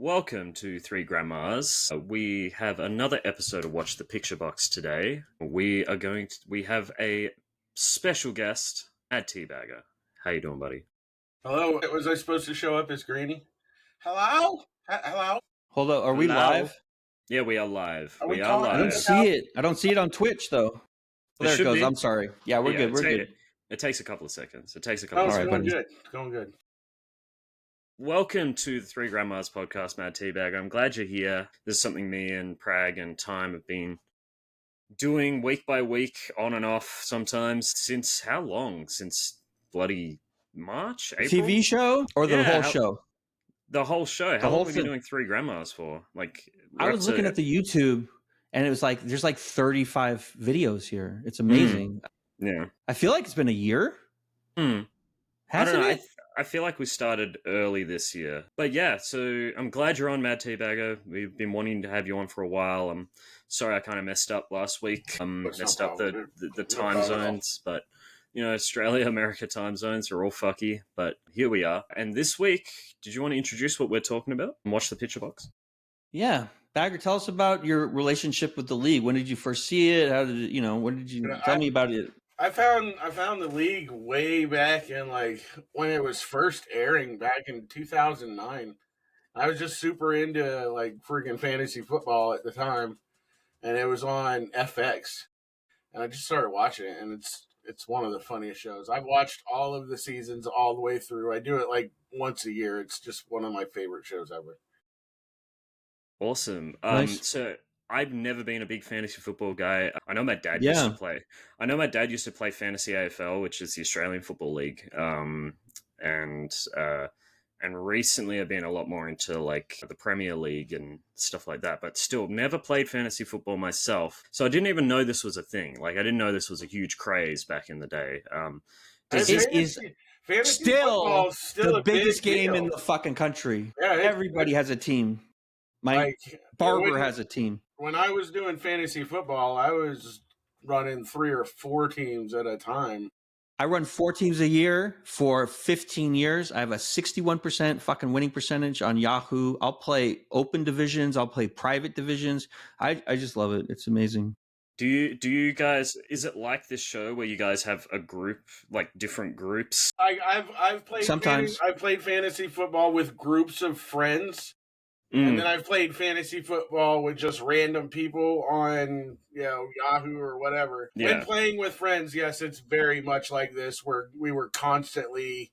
Welcome to Three Grandmas. We have another episode of Watch the Picture Box today. We have a special guest, MadTeabagger. How you doing, buddy? Hello, was I supposed to show up as Granny? Hello? Hello? Hold up, are we Hello? live? Yeah, we are live. Are we are talking? I don't live. see it. I don't see it on Twitch though. There it should goes. be. I'm sorry. Yeah, we're good. We're good. It takes a couple of seconds. Oh, it's All right, going buddy. good. It's going good. Welcome to the Three Grandmas podcast, MadTeabagger. I'm glad you're here. This is something me and Prag and Time have been doing week by week, on and off sometimes. Since how long? Since bloody March? April? TV show or the whole show? The whole show. How long have you been doing Three Grandmas for? I was looking at the YouTube and it was like there's like 35 videos here. It's amazing. Yeah. I feel like it's been a year. I Hasn't don't know. it? I feel like we started early this year. But yeah, so I'm glad you're on, MadTeabagger. We've been wanting to have you on for a while. I'm sorry I kind of messed up last week. Messed up the time zones, but you know, Australia, America time zones are all fucky, but here we are. And this week, did you want to introduce what we're talking about and watch the picture box? Yeah. Bagger, tell us about your relationship with the league. When did you first see it? How did it, when did you tell me about it? I found the league way back in when it was first airing back in 2009. I was just super into freaking fantasy football at the time, and it was on FX, and I just started watching it, and it's one of the funniest shows. I've watched all of the seasons all the way through. I do it once a year. It's just one of my favorite shows ever. Awesome. Nice. So I've never been a big fantasy football guy. I know my dad used to play. I know my dad used to play fantasy AFL, which is the Australian Football League. And recently I've been a lot more into the Premier League and stuff like that, but still never played fantasy football myself. So I didn't even know this was a thing. I didn't know this was a huge craze back in the day. Fantasy still the biggest game deal in the fucking country. Yeah, everybody has a team. My barber has a team. When I was doing fantasy football, I was running 3 or 4 teams at a time. I run 4 teams a year for 15 years. I have a 61% fucking winning percentage on Yahoo. I'll play open divisions. I'll play private divisions. I just love it. It's amazing. Do you guys, is it like this show where you guys have a group, different groups? I've played sometimes. I've played fantasy football with groups of friends. And then I've played fantasy football with just random people on, Yahoo or whatever. Yeah. When playing with friends, yes, it's very much like this, where we were constantly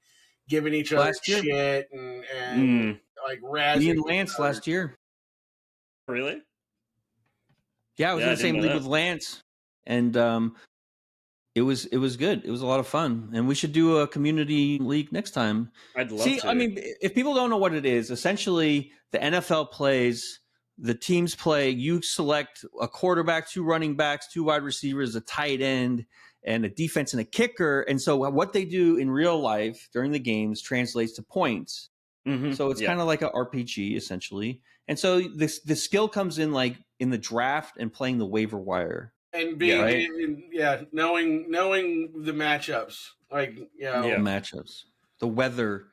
giving each other shit and razzing. Me and Lance last year. Really? Yeah, I was in the same league with Lance, and it was good. It was a lot of fun, and we should do a community league next time. I'd love to. I mean, if people don't know what it is, essentially the NFL plays, the teams play. You select a quarterback, 2 running backs, 2 wide receivers, a tight end, and a defense and a kicker. And so what they do in real life during the games translates to points. Mm-hmm. So it's kind of like an RPG essentially. And so the skill comes in in the draft and playing the waiver wire. And being, knowing the matchups, matchups, the weather.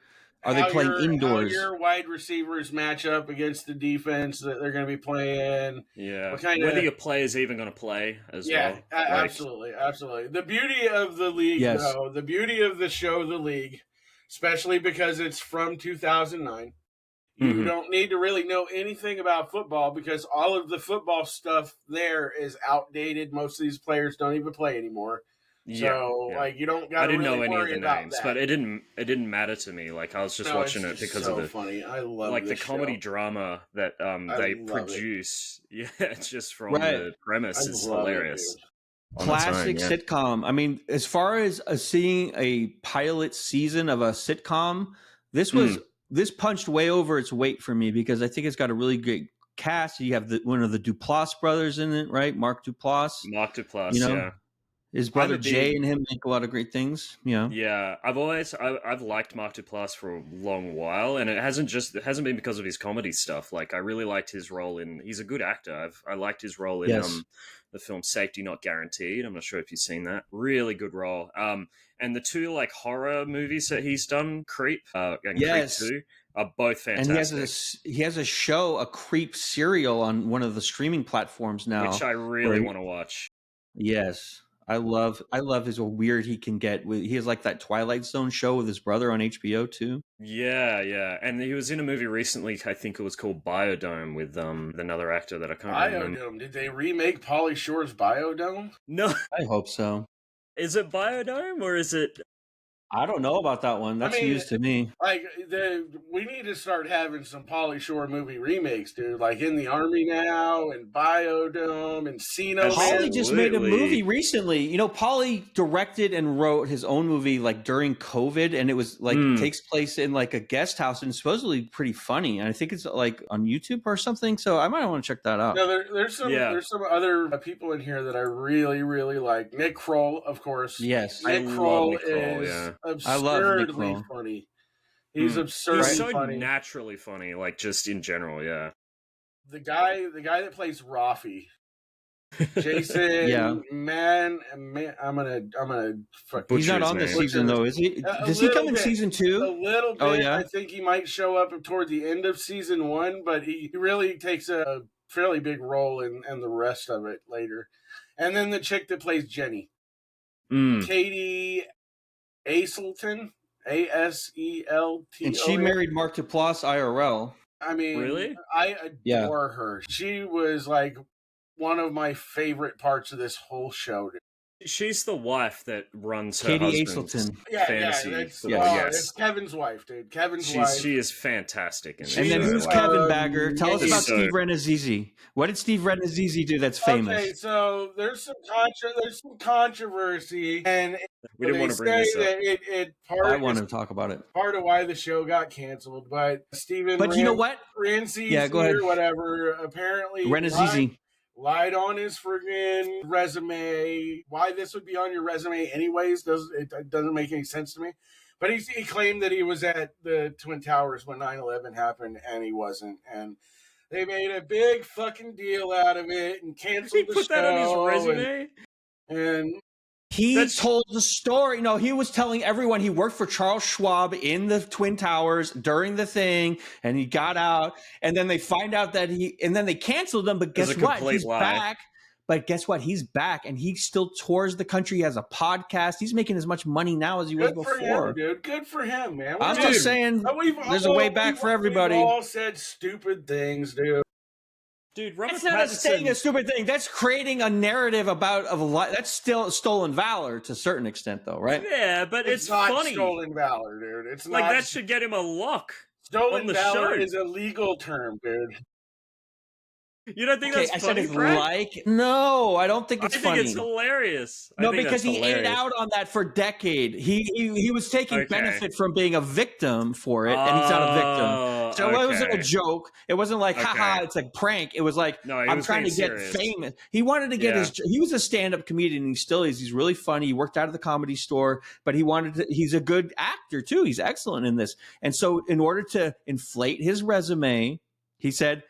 Are they playing indoors? How your wide receivers match up against the defense that they're going to be playing. Yeah, whether your player's even going to play as well. Yeah, absolutely. The beauty of the league, though, the beauty of the show, The League, especially because it's from 2009. You don't need to really know anything about football because all of the football stuff there is outdated. Most of these players don't even play anymore. So, you don't got to really know any worry of the about names, that. but it didn't matter to me. I was just watching it because of the funny. I love the comedy show. drama that they produce. Yeah, it's just from the premise is hilarious. Classic sitcom. I mean, as far as seeing a pilot season of a sitcom, this punched way over its weight for me because I think it's got a really great cast. You have one of the Duplass brothers in it, right? Mark Duplass. Yeah. His brother Jay and him make a lot of great things. Yeah, I've liked Mark Duplass for a long while, and it hasn't been because of his comedy stuff. I really liked his role in. He's a good actor. I liked his role in the film Safety Not Guaranteed. I'm not sure if you've seen that. Really good role. And the 2 horror movies that he's done, Creep and Creep 2. are both fantastic. And he has a show, a creep serial on one of the streaming platforms now, which I really want to watch. Yes. I love his weird he can get. He has like that Twilight Zone show with his brother on HBO too. Yeah. And he was in a movie recently, I think it was called Biodome, with another actor that I can't remember. Biodome. Did they remake Pauly Shore's Biodome? No. I hope so. Is it Biodome or is it... I don't know about that one. That's news to me. Like, we need to start having some Pauly Shore movie remakes, dude. Like In the Army Now, and Biodome, and Cena. Pauly just made a movie recently. You know, Pauly directed and wrote his own movie like during COVID, and it was like takes place in like a guest house, and supposedly pretty funny. And I think it's like on YouTube or something. So I might want to check that out. No, there's some other people in here that I really, really like. Nick Kroll, of course. Yes, Nick Kroll is absurdly funny. He's absurdly funny. He's so naturally funny, like just in general, yeah. The guy that plays Rafi, Jason, man, I'm gonna fuck. He's not on this season though, is he? Does he come in season 2? A little bit. Oh yeah. I think he might show up toward the end of season 1, but he really takes a fairly big role in the rest of it later. And then the chick that plays Jenny, Katie Aselton, Aselton, and she married Mark Duplass IRL. I mean, really? I adore her. She was like one of my favorite parts of this whole show. She's the wife that runs her Katie husband's Aselton. fantasy. It's Kevin's wife, dude. Kevin's wife. She is fantastic. And then who's Kevin Bagger? Tell us about Steve Renazizi. What did Steve Renazizi do that's famous? Okay, so there's some controversy, and we didn't want to bring this up. I want to talk about it. Part of why the show got canceled, but Steven. But you know what? Renazizi or whatever. Apparently, Renazizi lied on his friggin' resume. Why this would be on your resume anyways doesn't make any sense to me. But he claimed that he was at the Twin Towers when 9/11 happened, and he wasn't. And they made a big fucking deal out of it and canceled the show. He put that on his resume? And he told the story. No, he was telling everyone he worked for Charles Schwab in the Twin Towers during the thing, and he got out, and then they find out that and then they canceled him. But guess what? He's back. But guess what? He's back, and he still tours the country. He has a podcast. He's making as much money now as he was before. Good for him, dude. Good for him, man. I'm just saying, there's a way back for everybody. We've all said stupid things, dude. Dude, Robert Pattinson. That's not saying a stupid thing. That's creating a narrative that's still stolen valor to a certain extent, though, right? Yeah, but it's not funny. Stolen valor, dude. It's like not, that should get him a lock. Stolen valor is a legal term, dude. You don't think that's funny? I said it's no, I don't think it's funny. I think it's hilarious. No, because he ate out on that for a decade. He was taking benefit from being a victim for it, and he's not a victim. So it wasn't a joke. It wasn't like, haha, it's a prank. It was like, I'm trying to get famous. He wanted to get he was a stand-up comedian, and he still is. He's really funny. He worked out of the Comedy Store, but he's a good actor too. He's excellent in this. And so in order to inflate his resume, he said,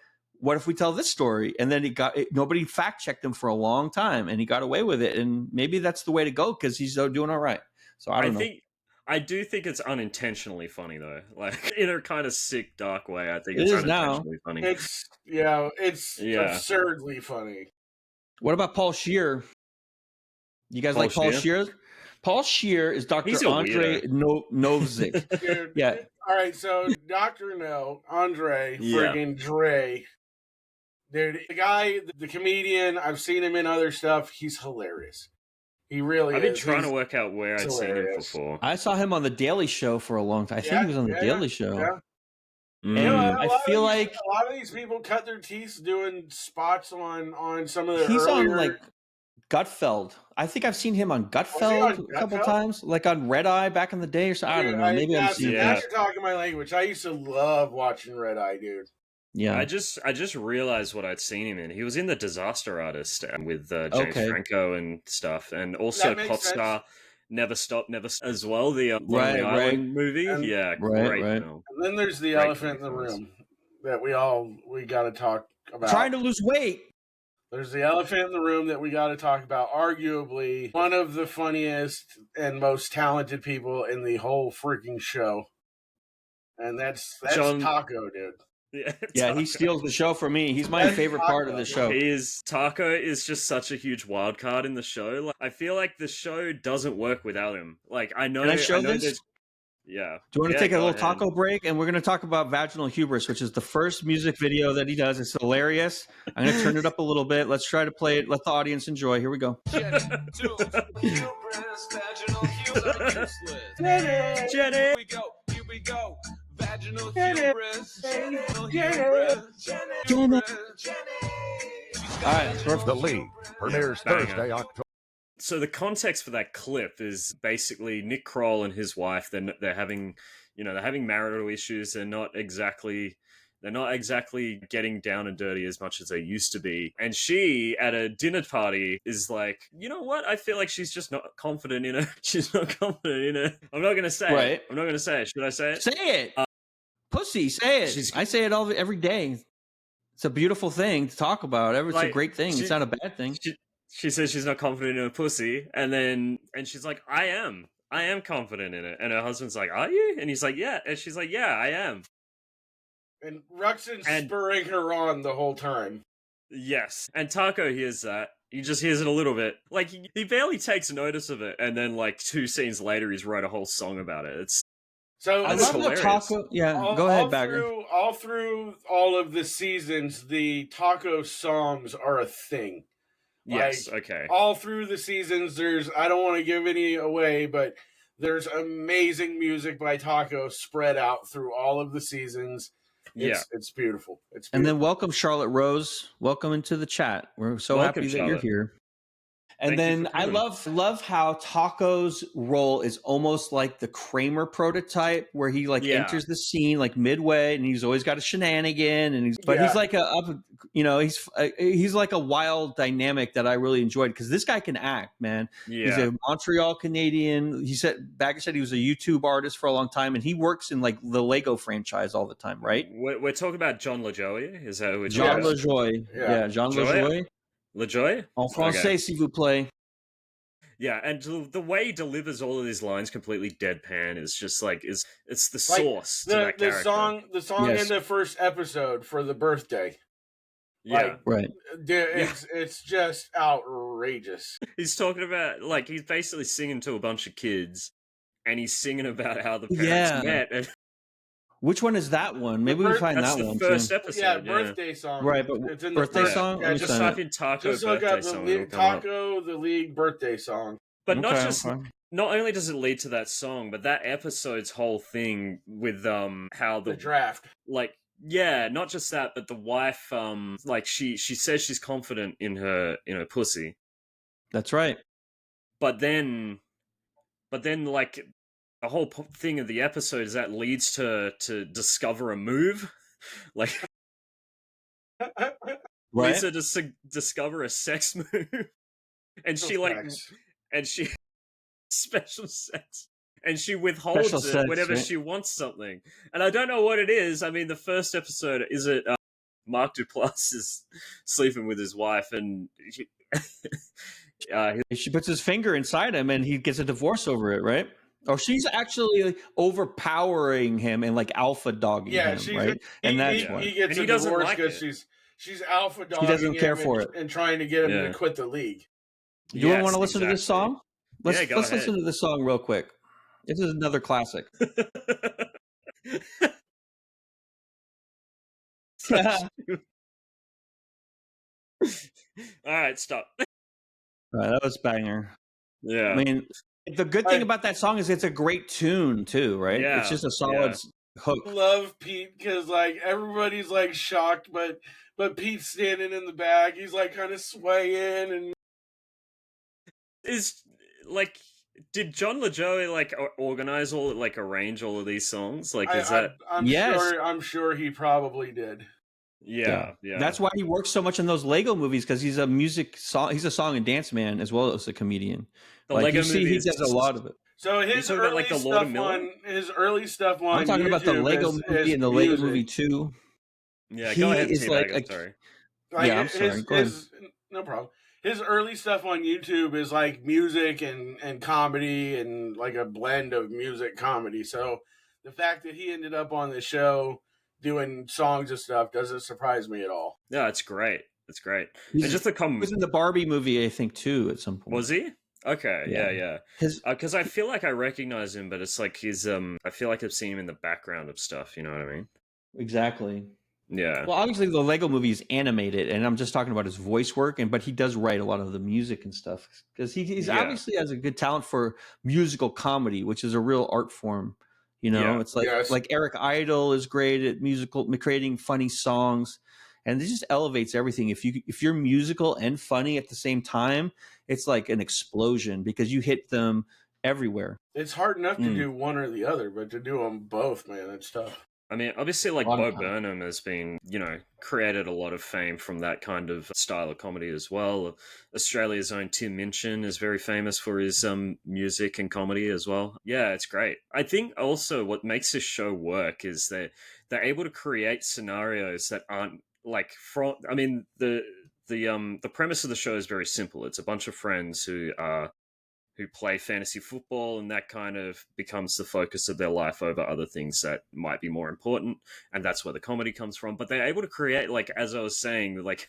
what if we tell this story? And then nobody fact checked him for a long time, and he got away with it. And maybe that's the way to go because he's doing all right. So I don't know. I do think it's unintentionally funny though, like in a kind of sick, dark way. I think it's unintentionally funny. It's absurdly funny. What about Paul Scheer? You guys like Paul Scheer? Paul Scheer is Dr. Andre Novick. Dude, yeah. All right, so Dr. No, Andre friggin' Dre. Dude, the guy, the comedian, I've seen him in other stuff. He's hilarious. He really is. I've been trying to work out where I'd seen him before. I saw him on The Daily Show for a long time. I think he was on The Daily Show. Yeah. And I feel like a lot of these people cut their teeth doing spots on some of their He's on like Gutfeld. I think I've seen him on Gutfeld a couple times, like on Red Eye back in the day or something. I don't know. Maybe I've seen that. You're talking my language. I used to love watching Red Eye, dude. Yeah, I just realized what I'd seen him in. He was in The Disaster Artist with James Franco and stuff, and also Pop Star Never Stop as well. The Lonely Island movie. And, great film. And then there's the elephant in the room that we got to talk about. Trying to lose weight. There's the elephant in the room that we got to talk about. Arguably one of the funniest and most talented people in the whole freaking show. And that's John- Taco, dude. Yeah, he steals the show for me. He's my favorite part of the show. Taco is just such a huge wild card in the show. Like, I feel like the show doesn't work without him. Like, I know. Can I show this? Yeah. Do you want to take a little ahead. taco break? And we're going to talk about Vaginal Hubris, which is the first music video that he does. It's hilarious. I'm going to turn it up a little bit. Let's try to play it. Let the audience enjoy. Here we go. Jenny. Here we go. Vaginal hubris. Jenny. All right. Perfect. The League premieres Thursday, October. So the context for that clip is basically Nick Kroll and his wife. They're having marital issues. They're not exactly getting down and dirty as much as they used to be. And she, at a dinner party, is like, you know what? I feel like she's just not confident in her. She's not confident in her. I'm not going to say it. I'm not going to say it. Should I say it? Say it. Pussy, say it. I say it every day. It's a beautiful thing to talk about. It's a great thing. It's not a bad thing. She says she's not confident in her pussy, and she's like, I am confident in it. And her husband's like, are you? And he's like, yeah. And she's like, yeah, I am. And Ruxin's spurring her on the whole time. Yes. And Taco hears that. He just hears it a little bit. Like, he barely takes notice of it. And then, like, 2 scenes later, he's wrote a whole song about it. I love the Taco. Yeah, go ahead, Bagger. All through all of the seasons, the Taco songs are a thing. Yes, okay. All through the seasons, I don't want to give any away, but there's amazing music by Taco spread out through all of the seasons. It's beautiful. It's beautiful. And then welcome, Charlotte Rose. Welcome into the chat. We're so happy that you're here. And then I love how Taco's role is almost like the Kramer prototype, where he enters the scene like midway, and he's always got a shenanigan, and he's like he's like a wild dynamic that I really enjoyed, because this guy can act, man. Yeah. He's a Montreal Canadian. Bagger said he was a YouTube artist for a long time, and he works in like the Lego franchise all the time, right? We're talking about John LaJoie. Is that who it's John LaJoie? Yeah, John LaJoie. LaJoie? En français, s'il vous plaît. Yeah, and the way he delivers all of his lines completely deadpan is just like it's the sauce to that character. The song in the first episode for the birthday. Yeah, right. It's just outrageous. He's talking about, like, he's basically singing to a bunch of kids, and he's singing about how the parents met. And which one is that one? Maybe we find that one. That's the first episode. Yeah, birthday song. Right, but it's in birthday song? Yeah, just type in Taco birthday song. Taco, the League birthday song. But not only does it lead to that song, but that episode's whole thing with how the draft. Like, yeah, not just that, but the wife, like she says she's confident in her pussy. That's right. But then like, the whole thing of the episode is that leads to discover a move, like leads her to discover a sex move, and she special sex, and she withholds it whenever she wants something, and I don't know what it is. I mean, the first episode is it Mark Duplass is sleeping with his wife, and she puts his finger inside him, and he gets a divorce over it, right? Oh, she's actually overpowering him and like alpha dogging him, right? And that's why he gets a divorce because she's alpha dogging him. He doesn't care for it and trying to get him to quit the league. Do you want to listen to this song? Let's listen to this song real quick. This is another classic. All right, stop. All right, that was banger. Yeah, I mean, the good thing about that song is it's a great tune too, right? Yeah, it's just a solid hook. I love Pete because like everybody's like shocked, but Pete's standing in the back. He's like kind of swaying and is like. Did John LaJoie like organize arrange all of these songs? Like, is that? I'm sure he probably did. Yeah. That's why he works so much in those Lego movies, because he's he's a song and dance man as well as a comedian. The Lego movies, he does a lot of it. So his early stuff on I'm talking YouTube about the Lego movie and the Lego movie 2. Yeah, go ahead. Sorry. I'm sorry. Go ahead. No problem. His early stuff on YouTube is like music and comedy and like a blend of music comedy. So the fact that he ended up on the show doing songs and stuff doesn't surprise me at all. Yeah, it's great. It's great. He And just to come, was in the Barbie movie, I think, too, at some point. was he? Okay, yeah. Because I feel like I recognize him, but it's like he's I feel like I've seen him in the background of stuff. You know what I mean? Exactly. Yeah. Well, obviously the Lego movie is animated, and I'm just talking about his voice work, but he does write a lot of the music and stuff because he's obviously has a good talent for musical comedy, which is a real art form. You know, it's like Eric Idle is great at creating funny songs, and it just elevates everything. If you're musical and funny at the same time, it's like an explosion because you hit them everywhere. It's hard enough to do one or the other, but to do them both, man, it's tough. I mean, obviously, like Bo Burnham has been, created a lot of fame from that kind of style of comedy as well. Australia's own Tim Minchin is very famous for his music and comedy as well. Yeah, it's great. I think also what makes this show work is that they're able to create scenarios that aren't like from. I mean, the premise of the show is very simple. It's a bunch of friends who play fantasy football, and that kind of becomes the focus of their life over other things that might be more important, and that's where the comedy comes from. But they're able to create, like, as I was saying, like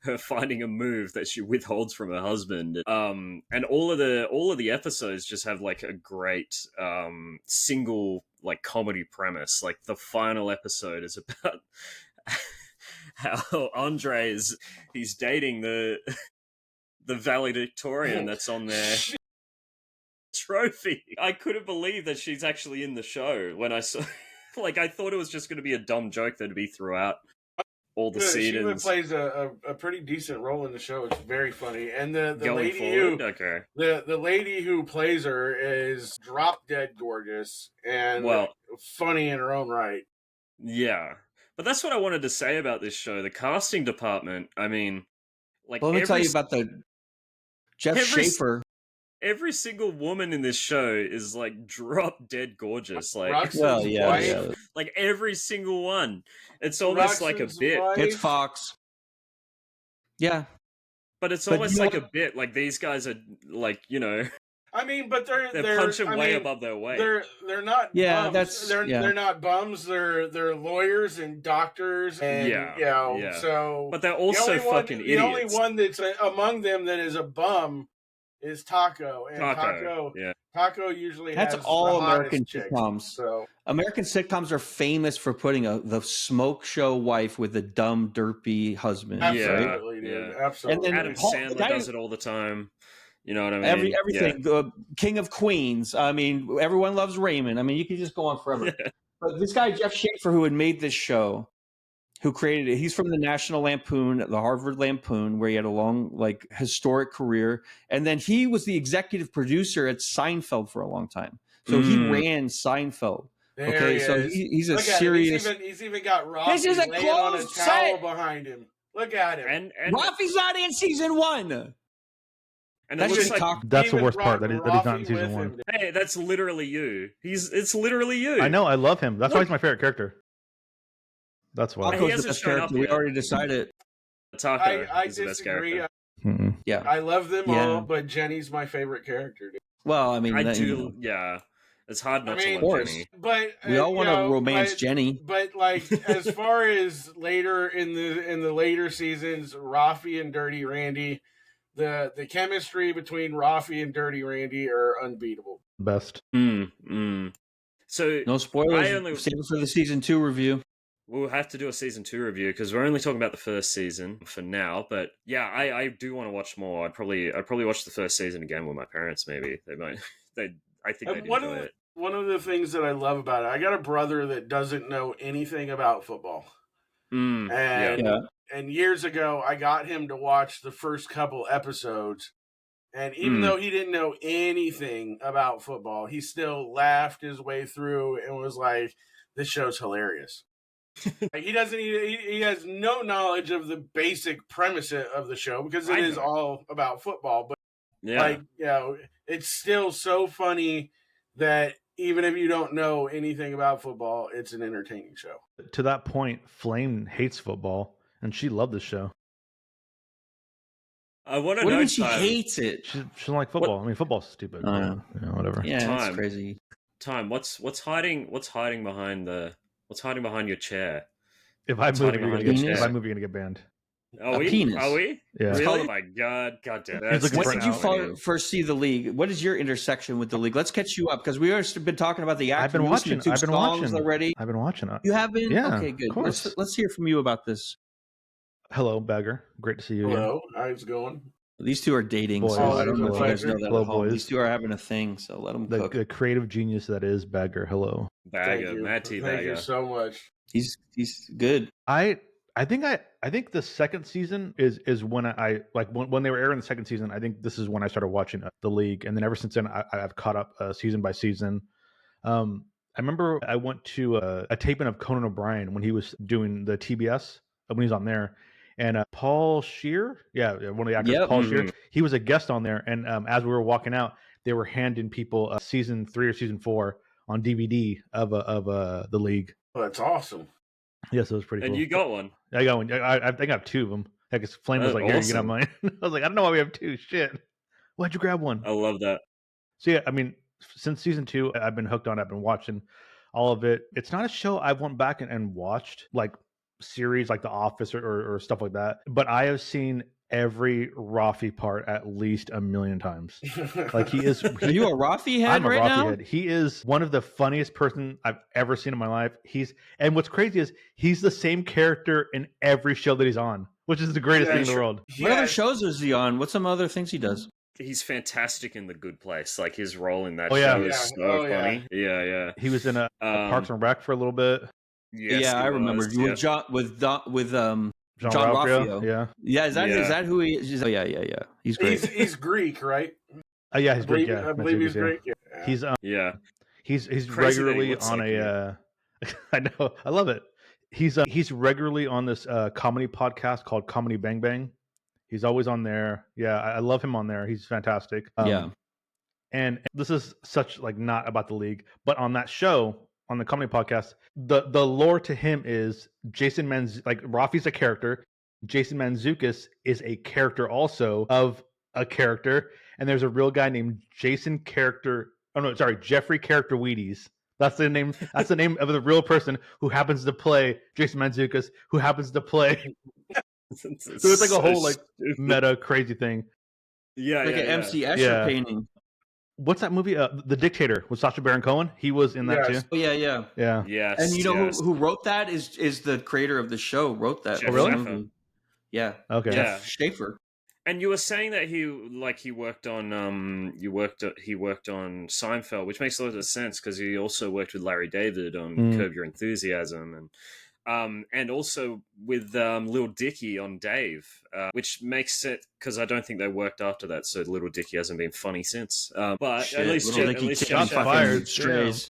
her finding a move that she withholds from her husband, and all of the episodes just have like a great single like comedy premise. Like the final episode is about how he's dating the valedictorian that's on there. Trophy. I couldn't believe that she's actually in the show when I saw. Like, I thought it was just going to be a dumb joke that'd be throughout all the seasons. She plays a pretty decent role in the show. It's very funny, and the Going forward, the lady who plays her is drop dead gorgeous and funny in her own right. Yeah, but that's what I wanted to say about this show. The casting department. I mean, like, let me tell you about the Jeff Schaefer. Every single woman in this show is like drop dead gorgeous. Like, like every single one. It's almost like a bit. It's Fox. Yeah, but it's almost like a bit. Like these guys are like, I mean, but they're punching way above their weight. They're not. Yeah, bums. They're not bums. They're lawyers and doctors and So, but they're also fucking idiots. The only one that's among them that is a bum is Taco, and Taco usually that's has all the American chicks, sitcoms. So American sitcoms are famous for putting the smoke show wife with the dumb, derpy husband. Absolutely, dude. Absolutely. And then Adam Sandler does it all the time. You know what I mean? Everything. King of Queens. I mean, everyone loves Raymond. I mean, you could just go on forever. But this guy Jeff Schaefer, who had made this show, who created it. He's from the National Lampoon, the Harvard Lampoon, where he had a long, like, historic career. And then he was the executive producer at Seinfeld for a long time. So he ran Seinfeld. He's a serious. He's even got Rafi this is a laying on a closed towel set. behind him. Look at him. And Rafi's not in season 1. And that's that's the worst part that he's not in season 1. Hey, that's literally you. It's literally you. I know. I love him. That's why he's my favorite character. That's why. Taco's the best character. We already decided. Taco I is the best disagree. character. Yeah, I love them all, but Jenny's my favorite character. Dude. Well, I mean, I do. Yeah, it's hard not to love Jenny. But we all want to romance Jenny. But like, as far as later in the later seasons, Rafi and Dirty Randy, the chemistry between Rafi and Dirty Randy are unbeatable. Best. So no spoilers. Save it for the season 2 review. We'll have to do a season 2 review because we're only talking about the first season for now. But yeah, I do want to watch more. I'd probably watch the first season again with my parents. Maybe they might. I think they'd enjoy it. One of the things that I love about it, I got a brother that doesn't know anything about football, and years ago I got him to watch the first couple episodes, and even though he didn't know anything about football, he still laughed his way through and was like, "This show's hilarious." He has no knowledge of the basic premise of the show because it is all about football. But it's still so funny that even if you don't know anything about football, it's an entertaining show. To that point, Flame hates football, and she loved the show. I want to know. What do you mean she hates it? She doesn't like football. I mean, football's stupid. Whatever. Yeah, it's crazy. What's hiding behind your chair? If I What's move, hiding you're gonna behind get. your If chair? I move, you're gonna get banned. Are A we? penis. Are we? Yeah. It's Really? called Oh my god! God damn. He's looking When for did an you outlet. first see the league? What is your intersection with the league? Let's catch you up because we have been talking about the actor. I've been You listened watching. to two I've been songs watching already. I've been watching it. You have been? Yeah, Okay, good. of course. Let's hear from you about this. Hello, Bagger. Great to see you. Hello, how's it going? These two are dating, Boys. so I don't know if you guys Hello. know that Hello, at home. boys. These two are having a thing, so let them cook. The creative genius that is Bagger. Hello. Thank Bagger, you. Thank you MadTeabagger. so much. He's good. I think the second season is when I like when they were airing the second season. I think this is when I started watching the league, and then ever since then I've caught up season by season. I remember I went to a taping of Conan O'Brien when he was doing the TBS when he was on there, and Paul Scheer, one of the actors, Yep. Paul Scheer, he was a guest on there, and as we were walking out, they were handing people season 3 or season 4 on DVD of the league. Well, that's awesome. Yes, it was pretty cool. And you got one. I got one. I think I have 2 of them. Heck, Flame was like, "Here, you can have mine." I was like, "I don't know why we have 2. Shit, why'd you grab one?" I love that. So yeah, I mean, since season 2, I've been hooked on it. I've been watching all of it. It's not a show I've went back and watched, like series like The Office or stuff like that. But I have seen every Rafi part at least a million times. Like he is. Are you a Rafi head I'm a right Rafi now? head. He is one of the funniest person I've ever seen in my life. And what's crazy is he's the same character in every show that he's on, which is the greatest thing in the world. What other shows is he on? What's some other things he does? He's fantastic in The Good Place. Like his role in that Oh, yeah. show is so funny. Yeah. He was in a Parks and Rec for a little bit. Yes, yeah, he I remember was, with John John Ralphio. Yeah. Yeah, is that who he is? Oh, yeah. He's great. He's Greek, right? Yeah, he's Greek. Yeah, I believe he's Greek. Yeah. He's Crazy regularly on like a. I know, I love it. He's regularly on this comedy podcast called Comedy Bang Bang. He's always on there. Yeah, I love him on there. He's fantastic. And this is such like not about the league, but on that show, on the comedy podcast, the lore to him is Jason like Rafi's a character. Jason Mantzoukas is a character also of a character, and there's a real guy named Jeffrey Character Wheaties. That's the name. That's the name of the real person who happens to play Jason Mantzoukas, who happens to play. So it's like a whole like meta crazy thing. Yeah, like an MC Escher painting. What's that movie? The Dictator with Sacha Baron Cohen. He was in that too. Oh yeah. Yes. And you know who wrote that is the creator of the show wrote that. Jeff Schaffer. Yeah. Okay. Jeff Schaffer. And you were saying that he worked on Seinfeld, which makes a lot of sense because he also worked with Larry David on Curb Your Enthusiasm and also with Lil Dicky on Dave, which makes it because I don't think they worked after that, so Little Dicky hasn't been funny since. But at least Jeff fired. Strays.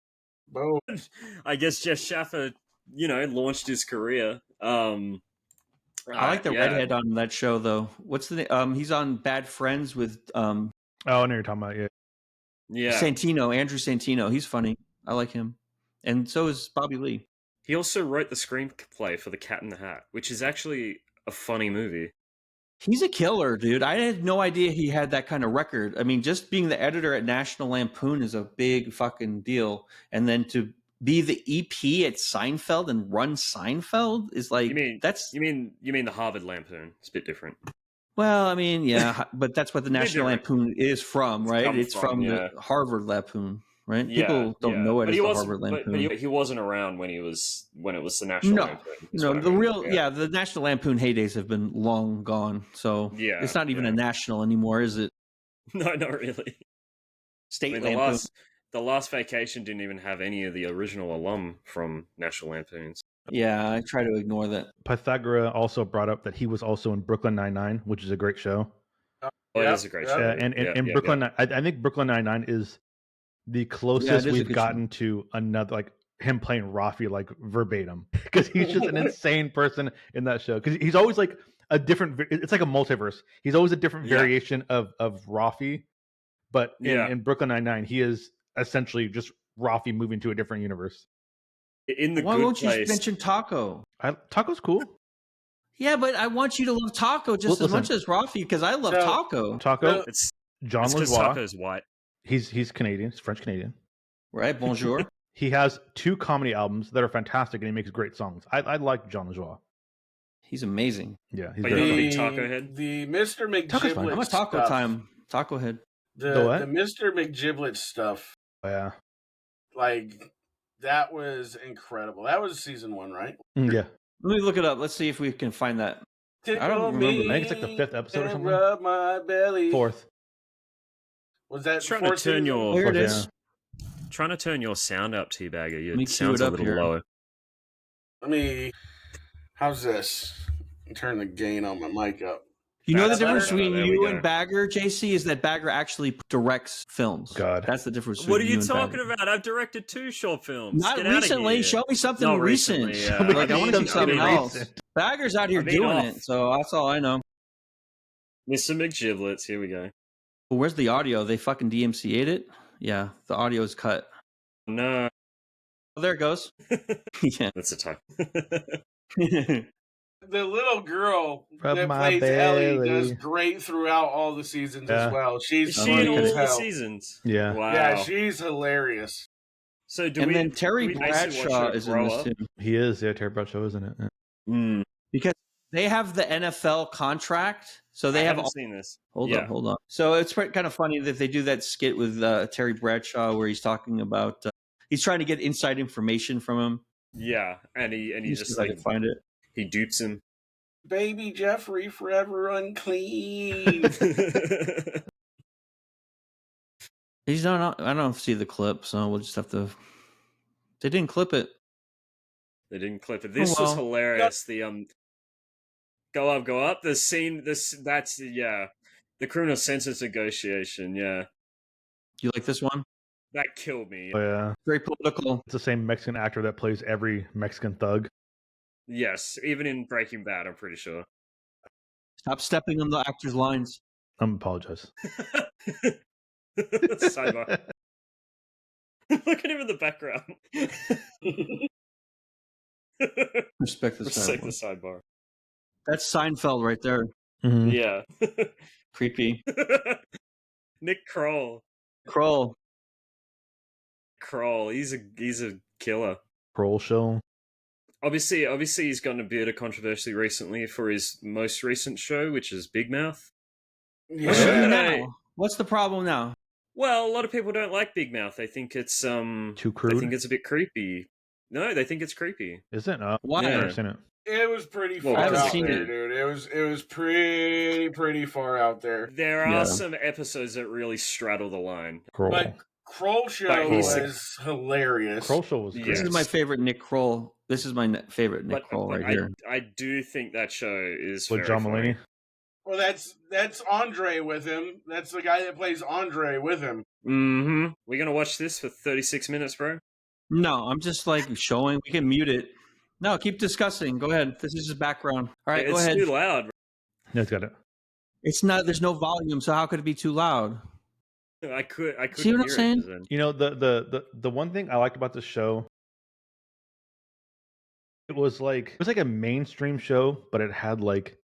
I guess Jeff Schaffer, launched his career. I like the redhead on that show though. What's the name? He's on Bad Friends with Oh, I know you're talking about Santino, Andrew Santino. He's funny. I like him, and so is Bobby Lee. He also wrote the screenplay for The Cat in the Hat, which is actually a funny movie. He's a killer, dude. I had no idea he had that kind of record. I mean, just being the editor at National Lampoon is a big fucking deal. And then to be the EP at Seinfeld and run Seinfeld is like... You mean the Harvard Lampoon? It's a bit different. Well, I mean, yeah, but that's what the National Lampoon is from, right? It's from the Harvard Lampoon. Right? Yeah, People don't know it as the Harvard Lampoon. But he wasn't around when it was the National Lampoon. The National Lampoon heydays have been long gone. So it's not even a national anymore, is it? No, not really. State Lampoon. The last Vacation didn't even have any of the original alum from National Lampoons. Yeah, I try to ignore that. Pythagoras also brought up that he was also in Brooklyn Nine-Nine, which is a great show. It is a great show. And Brooklyn, I think Brooklyn Nine-Nine is the closest we've gotten to another, like him playing Rafi like verbatim, because he's just an insane person in that show. Because he's always like a different. It's like a multiverse. He's always a different variation of Rafi, but in Brooklyn Nine-Nine, he is essentially just Rafi moving to a different universe. Why won't you mention Taco? Taco's cool. Yeah, but I want you to love Taco just as much as Rafi, because I love Taco. Taco. It's John Lajoie. Taco's white. He's Canadian. He's French Canadian. Right, bonjour. He has 2 comedy albums that are fantastic, and he makes great songs. I like John LaJoie. He's amazing. Yeah, he's Are you not a very big funny. taco head? The Mr. Taco's fine. McGiblet I'm a taco stuff. time. Taco head. The what? The Mr. McGiblet stuff. Oh, yeah. Like, that was incredible. That was season 1, right? Yeah. Let me look it up. Let's see if we can find that. Tickle I don't remember. me I think it's like the 5th episode or and something. rub my belly. 4th. Was that Trying to 4th turn season? your Here it Yeah. is. trying to turn your sound up, Teabagger. Let Your me cue sound's it a up little here. lower. Let me. How's this? Turn the gain on my mic up. You know the That's difference better? between There we you go. and Bagger, JC, is that Bagger actually directs films. God. That's the difference between What are you and talking Bagger. about? I've directed 2 short films. Not Get outta recently. here. Show me something Not recent. recently, yeah. Like, I want to see something else. recent. Bagger's out here I mean, doing off. it, so that's all I know. Mr. McGiblets, here we go. Well, where's the audio? They fucking DMCA'd it? Yeah, the audio is cut. No. Oh, there it goes. Yeah. That's a type. The little girl Rub that my plays Ellie belly. does great throughout all the seasons Yeah. as well. She's Is Oh she my in funny all as the hell. seasons? Yeah. Wow. Yeah, she's hilarious. So do And we? then Terry do we basically watch Bradshaw her is in grow this up? too. He is. Yeah, Terry Bradshaw, isn't it? Yeah. Mm, Because they have the NFL contract, so they I have haven't all. seen this. Hold Yeah. on. So it's kind of funny that they do that skit with Terry Bradshaw where he's talking about he's trying to get inside information from him. Yeah, and he Let me see just if I like can find it. he dupes him. Baby Jeffrey forever unclean. He's not. I don't see the clip, so we'll just have to. They didn't clip it. They didn't clip it. This Oh, was well. hilarious. The go up. The scene. That's the criminal sentence negotiation. Yeah, You like this one? that killed me. Oh, yeah. Very political. It's the same Mexican actor that plays every Mexican thug. Yes, even in Breaking Bad, I'm pretty sure. Stop stepping on the actor's lines. Apologize. Sidebar. Look at him in the background. Respect the Respect the sidebar. sidebar. That's Seinfeld right there. Mhm. Yeah. Creepy. Nick Kroll. Kroll. He's a killer. Kroll show. Obviously, he's gotten a bit of controversy recently for his most recent show, which is Big Mouth. What's the Yeah. now? What's the problem now? Well, a lot of people don't like Big Mouth. They think it's Too They crude. think it's a bit creepy. No, they think it's creepy. Is it? Why? I've never seen it. It was pretty Well, far I haven't out seen there, it. dude. It was pretty far out there. There are Yeah. some episodes that really straddle the line. Kroll. But Kroll show But he's a- was hilarious. Kroll show was Yes. great. This is my favorite Nick Kroll. This is my favorite Nick Kroll but right here. I do think that show is With very John funny. Mulaney. Well, that's Andre with him. That's the guy that plays Andre with him. Mm-hmm. We're gonna watch this for 36 minutes, bro. No, I'm just like showing. We can mute it. No, keep discussing. Go ahead. This is just background. All right, it's go ahead. too loud. Yeah, it's got it. It's not. There's no volume, so how could it be too loud? I could See what I'm hear saying? it. Then. You know, the one thing I liked about this show, it was like a mainstream show, but it had like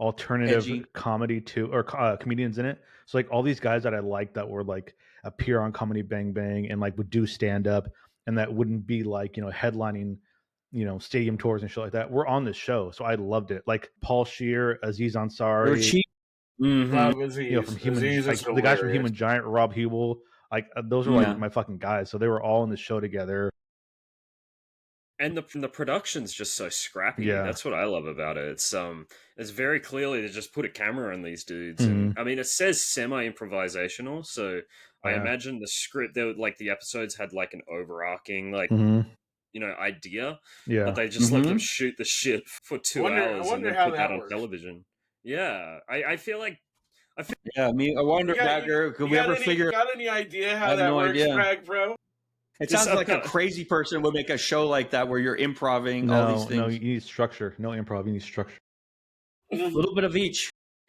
alternative Edgy. comedy too, or comedians in it. So like all these guys that I liked that were like appear on Comedy Bang Bang and like would do stand up, and that wouldn't be like, you know, headlining, you know, stadium tours and shit like that, were on this show. So I loved it. Like Paul Scheer, Aziz They were Ansari, cheap. Mm-hmm. Love Aziz. you know, from Human, Aziz like is the guys from hilarious. Human Giant, Rob Hubel, like those were Yeah. like my fucking guys. So they were all in the show together. And the production's just so scrappy. Yeah. That's what I love about it. It's very clearly to just put a camera on these dudes. And I mean, it says semi-improvisational, so I Yeah. imagine the script, the episodes had like an overarching you know, idea, Yeah. but they just let them shoot the shit for 2 I hours and wonder then how put that that on works. television. Yeah, I feel like Yeah, I wonder, You got- Bagger, could You we got ever any- figure? Got any idea I how have that no works, idea. Pragpro? It Just sounds like a upcoming- crazy person would make a show like that where you're improving all these No, things. you need structure. No improv. You need structure. A little bit of each.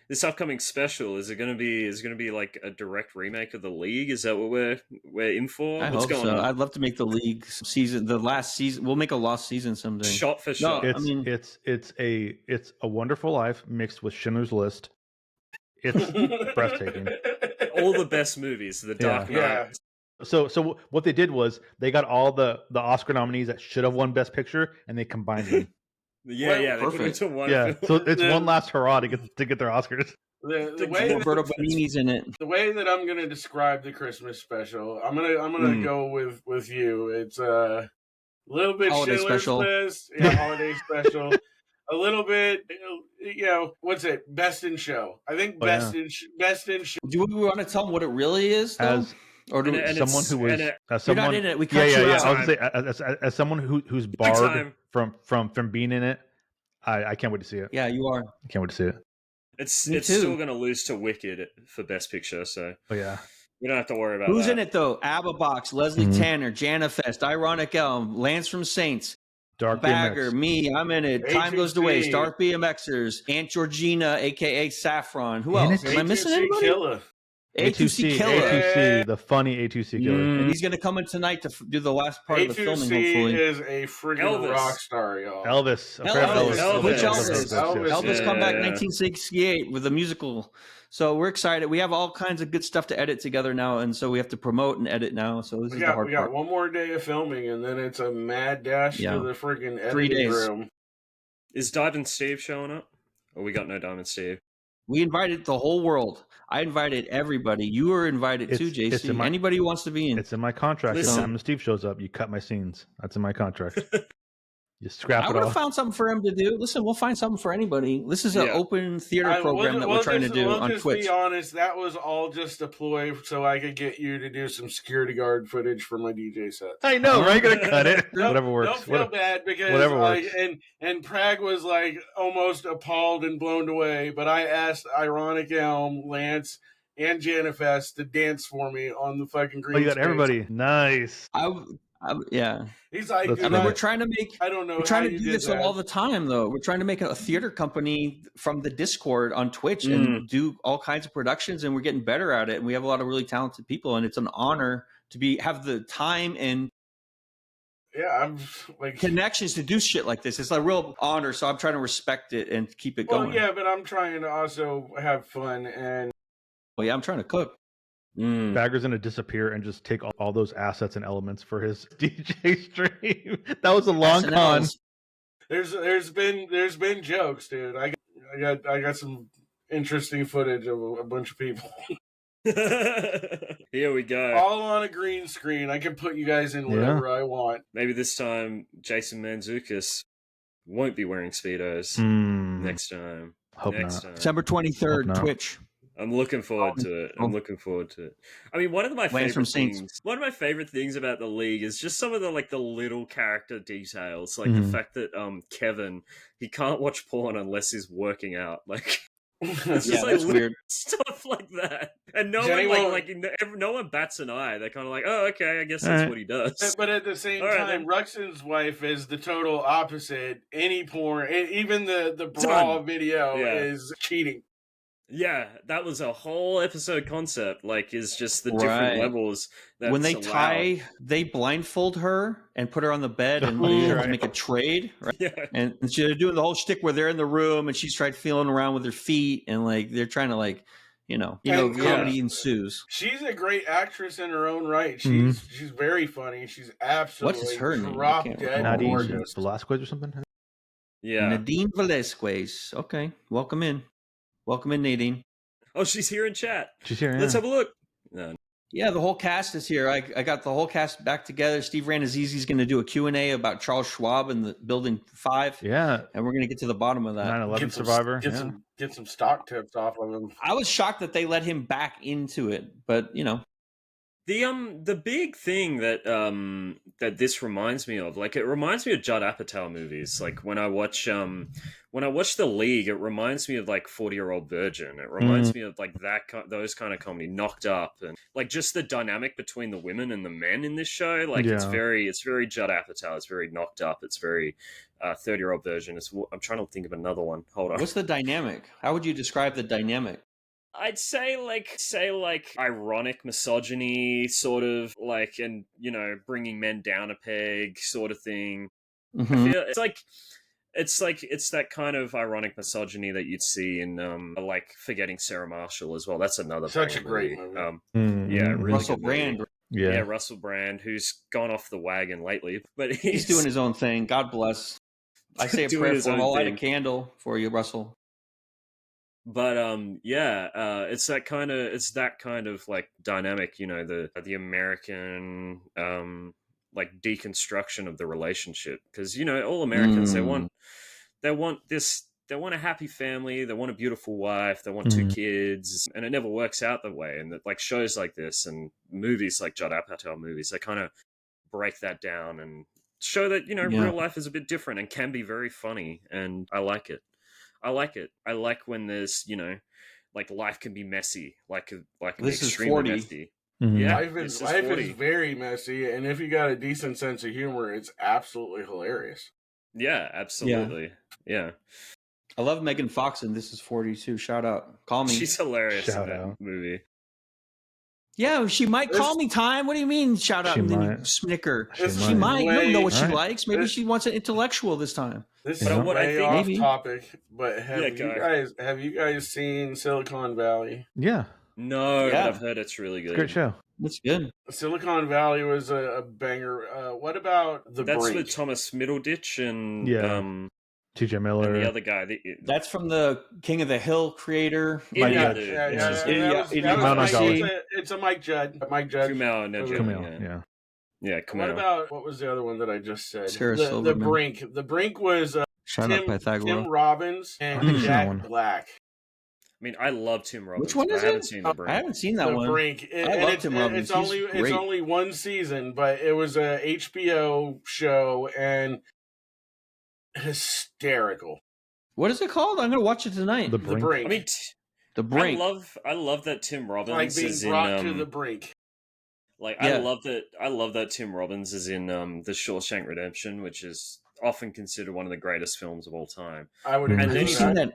this upcoming special is it going to be like a direct remake of The League? Is that what we're in for? I What's hope going so. on? I'd love to make the league season, the last season. We'll make a lost season someday. Shot for shot. I It's mean- it's a Wonderful Life mixed with Schindler's List. It's breathtaking. All the best movies, The Dark Knight, Yeah. So what they did was they got all the Oscar nominees that should have won Best Picture, and they combined them. They put it into one film. So it's one last hurrah to get their Oscars. The way Roberto Benigni's in it. The way that I'm going to describe the Christmas special, I'm gonna go with you. It's a little bit Holiday Schindler's special. List, holiday special. A little bit, what's it? Best in Show. I think best in show. Do we want to tell them what it really is, though? Or do And someone who was you're not in it. We cut you out. I was gonna say, as someone who's barred from being in it, I can't wait to see it. Yeah, you are. I can't wait to see it. It's still going to lose to Wicked for Best Picture, so we don't have to worry about Who's that. in it, though? Abba Box, Leslie Tanner, Janifest, Ironic Elm, Lance from Saints, Dark Bagger, BMX. me, I'm in it. Time Goes to Waste, Dark BMXers, Aunt Georgina, a.k.a. Saffron. Who else? Am I missing anybody? Killer. A2C Killer. A2C, the funny A2C Killer. And he's going to come in tonight to do the last part of the filming, hopefully. is a freaking rock star, y'all. Elvis. Which Elvis? Elvis come back 1968 with a musical. So we're excited. We have all kinds of good stuff to edit together now, and so we have to promote and edit now. So this is the hard part. We got one more day of filming, and then it's a mad dash to the freaking editing room. Is Diamond Steve showing up? Or we got no Diamond Steve? We invited the whole world. I invited everybody. You were invited too, JC. Anybody who wants to be in. It's in my contract. Listen. When Steve shows up, you cut my scenes. That's in my contract. You scrap it all. I would have found something for him to do. Listen, we'll find something for anybody. This is an open theater program that we're trying to do on Twitch. We'll just be honest, that was all just a ploy so I could get you to do some security guard footage for my DJ set. I know, right? You're gonna cut it. Whatever works. Don't feel bad because whatever works. And Prag was like almost appalled and blown away, but I asked Ironic Elm, Lance, and Janifest to dance for me on the fucking green. Oh, you got everybody. Nice. Yeah. He's like, we're trying to make. I don't know. We're trying to do this all the time, though. We're trying to make a theater company from the Discord on Twitch and do all kinds of productions, and we're getting better at it. And we have a lot of really talented people, and it's an honor to have the time and I'm like connections to do shit like this. It's a real honor, so I'm trying to respect it and keep it going. Yeah, but I'm trying to also have fun and. Well, yeah, I'm trying to cook. Bagger's gonna disappear and just take all those assets and elements for his DJ stream. That was a long con. There's been jokes, dude. I got some interesting footage of a bunch of people. Here we go. All on a green screen. I can put you guys in whatever I want. Maybe this time Jason Mantzoukas won't be wearing Speedos next time. Hope not. December 23rd, Twitch. I'm looking forward to it. I mean, one of my favorite things about the league is just some of the little character details, like the fact that Kevin, he can't watch porn unless he's working out. Like it's just that's weird stuff like that, and no one bats an eye. They're kind of like, oh, okay, I guess that's what he does. But at the same time, Ruxin's wife is the total opposite. Any porn, even the brawl video is cheating. Yeah, that was a whole episode concept, is just the different levels. When they blindfold her and put her on the bed and make a trade. Right? Yeah. And they're doing the whole shtick where they're in the room and she's trying feeling around with her feet and they're trying to comedy ensues. She's a great actress in her own right. She's very funny. She's absolutely what's her name? Nadine Velasquez or something? Yeah. Nadine Velasquez. Okay. Welcome in, Nadine. Oh, she's here in chat. She's here. Let's have a look. No. Yeah, the whole cast is here. I got the whole cast back together. Steve Ranazizi's going to do a Q&A about Charles Schwab and the Building 5. Yeah. And we're going to get to the bottom of that. 9/11 survivor. Get some stock tips off of him. I was shocked that they let him back into it, but The big thing that that this reminds me of, it reminds me of Judd Apatow movies. Like when I watch The League, it reminds me of 40-Year-Old Virgin. It reminds me of those kind of comedy, Knocked Up, and just the dynamic between the women and the men in this show. It's very Judd Apatow. It's very Knocked Up. It's very 30-Year-Old Virgin. I'm trying to think of another one. Hold on. What's the dynamic? How would you describe the dynamic? I'd say ironic misogyny, sort of and bringing men down a peg, sort of thing. Mm-hmm. I feel it's that kind of ironic misogyny that you'd see in Forgetting Sarah Marshall as well. That's another such a great movie. Yeah, really Russell Brand. Yeah, Russell Brand, who's gone off the wagon lately, but he's doing his own thing. God bless. I say a prayer for him. I'll light a candle for you, Russell. But it's that kind of like dynamic, you know, the American like deconstruction of the relationship, because you know all Americans they want a happy family, they want a beautiful wife, they want 2 kids, and it never works out that way. And that, like, shows like this and movies like Judd Apatow movies, they kind of break that down and show that, you know, real life is a bit different and can be very funny, and I like it. I like when there's, you know, like life can be messy, like this extremely is 40. messy. Mm-hmm. Yeah, life is very messy, and if you got a decent sense of humor, it's absolutely hilarious. Yeah, absolutely. Yeah. I love Megan Fox in This Is 42. Shout out. Call me. She's hilarious in that movie. Yeah, she might call me time. What do you mean, shout out and then you snicker? She might. You don't know what she likes. Maybe she wants an intellectual this time. This is way off topic, but have you guys seen Silicon Valley? Yeah. No, but I've heard it's really good. It's a great show. It's good. Silicon Valley was a banger. What about The Brink? That's with Thomas Middleditch and TJ Miller. And the other guy. That's from the King of the Hill creator. It's a Mike Judd. Mike Judd. Kumail. Yeah, Kumail. What about, what was the other one that I just said? The Brink. The Brink was Tim Robbins and Jack Black. I mean, I love Tim Robbins. Which one is it? I haven't seen that one. The Brink. I love Tim Robbins. It's only one season, but it was a HBO show and hysterical. What is it called? I'm going to watch it tonight. The Brink. I mean, The Brink. I love that Tim Robbins like being is brought in to the brink. Like I love that Tim Robbins is in The Shawshank Redemption, which is often considered one of the greatest films of all time. I would agree. And then with that.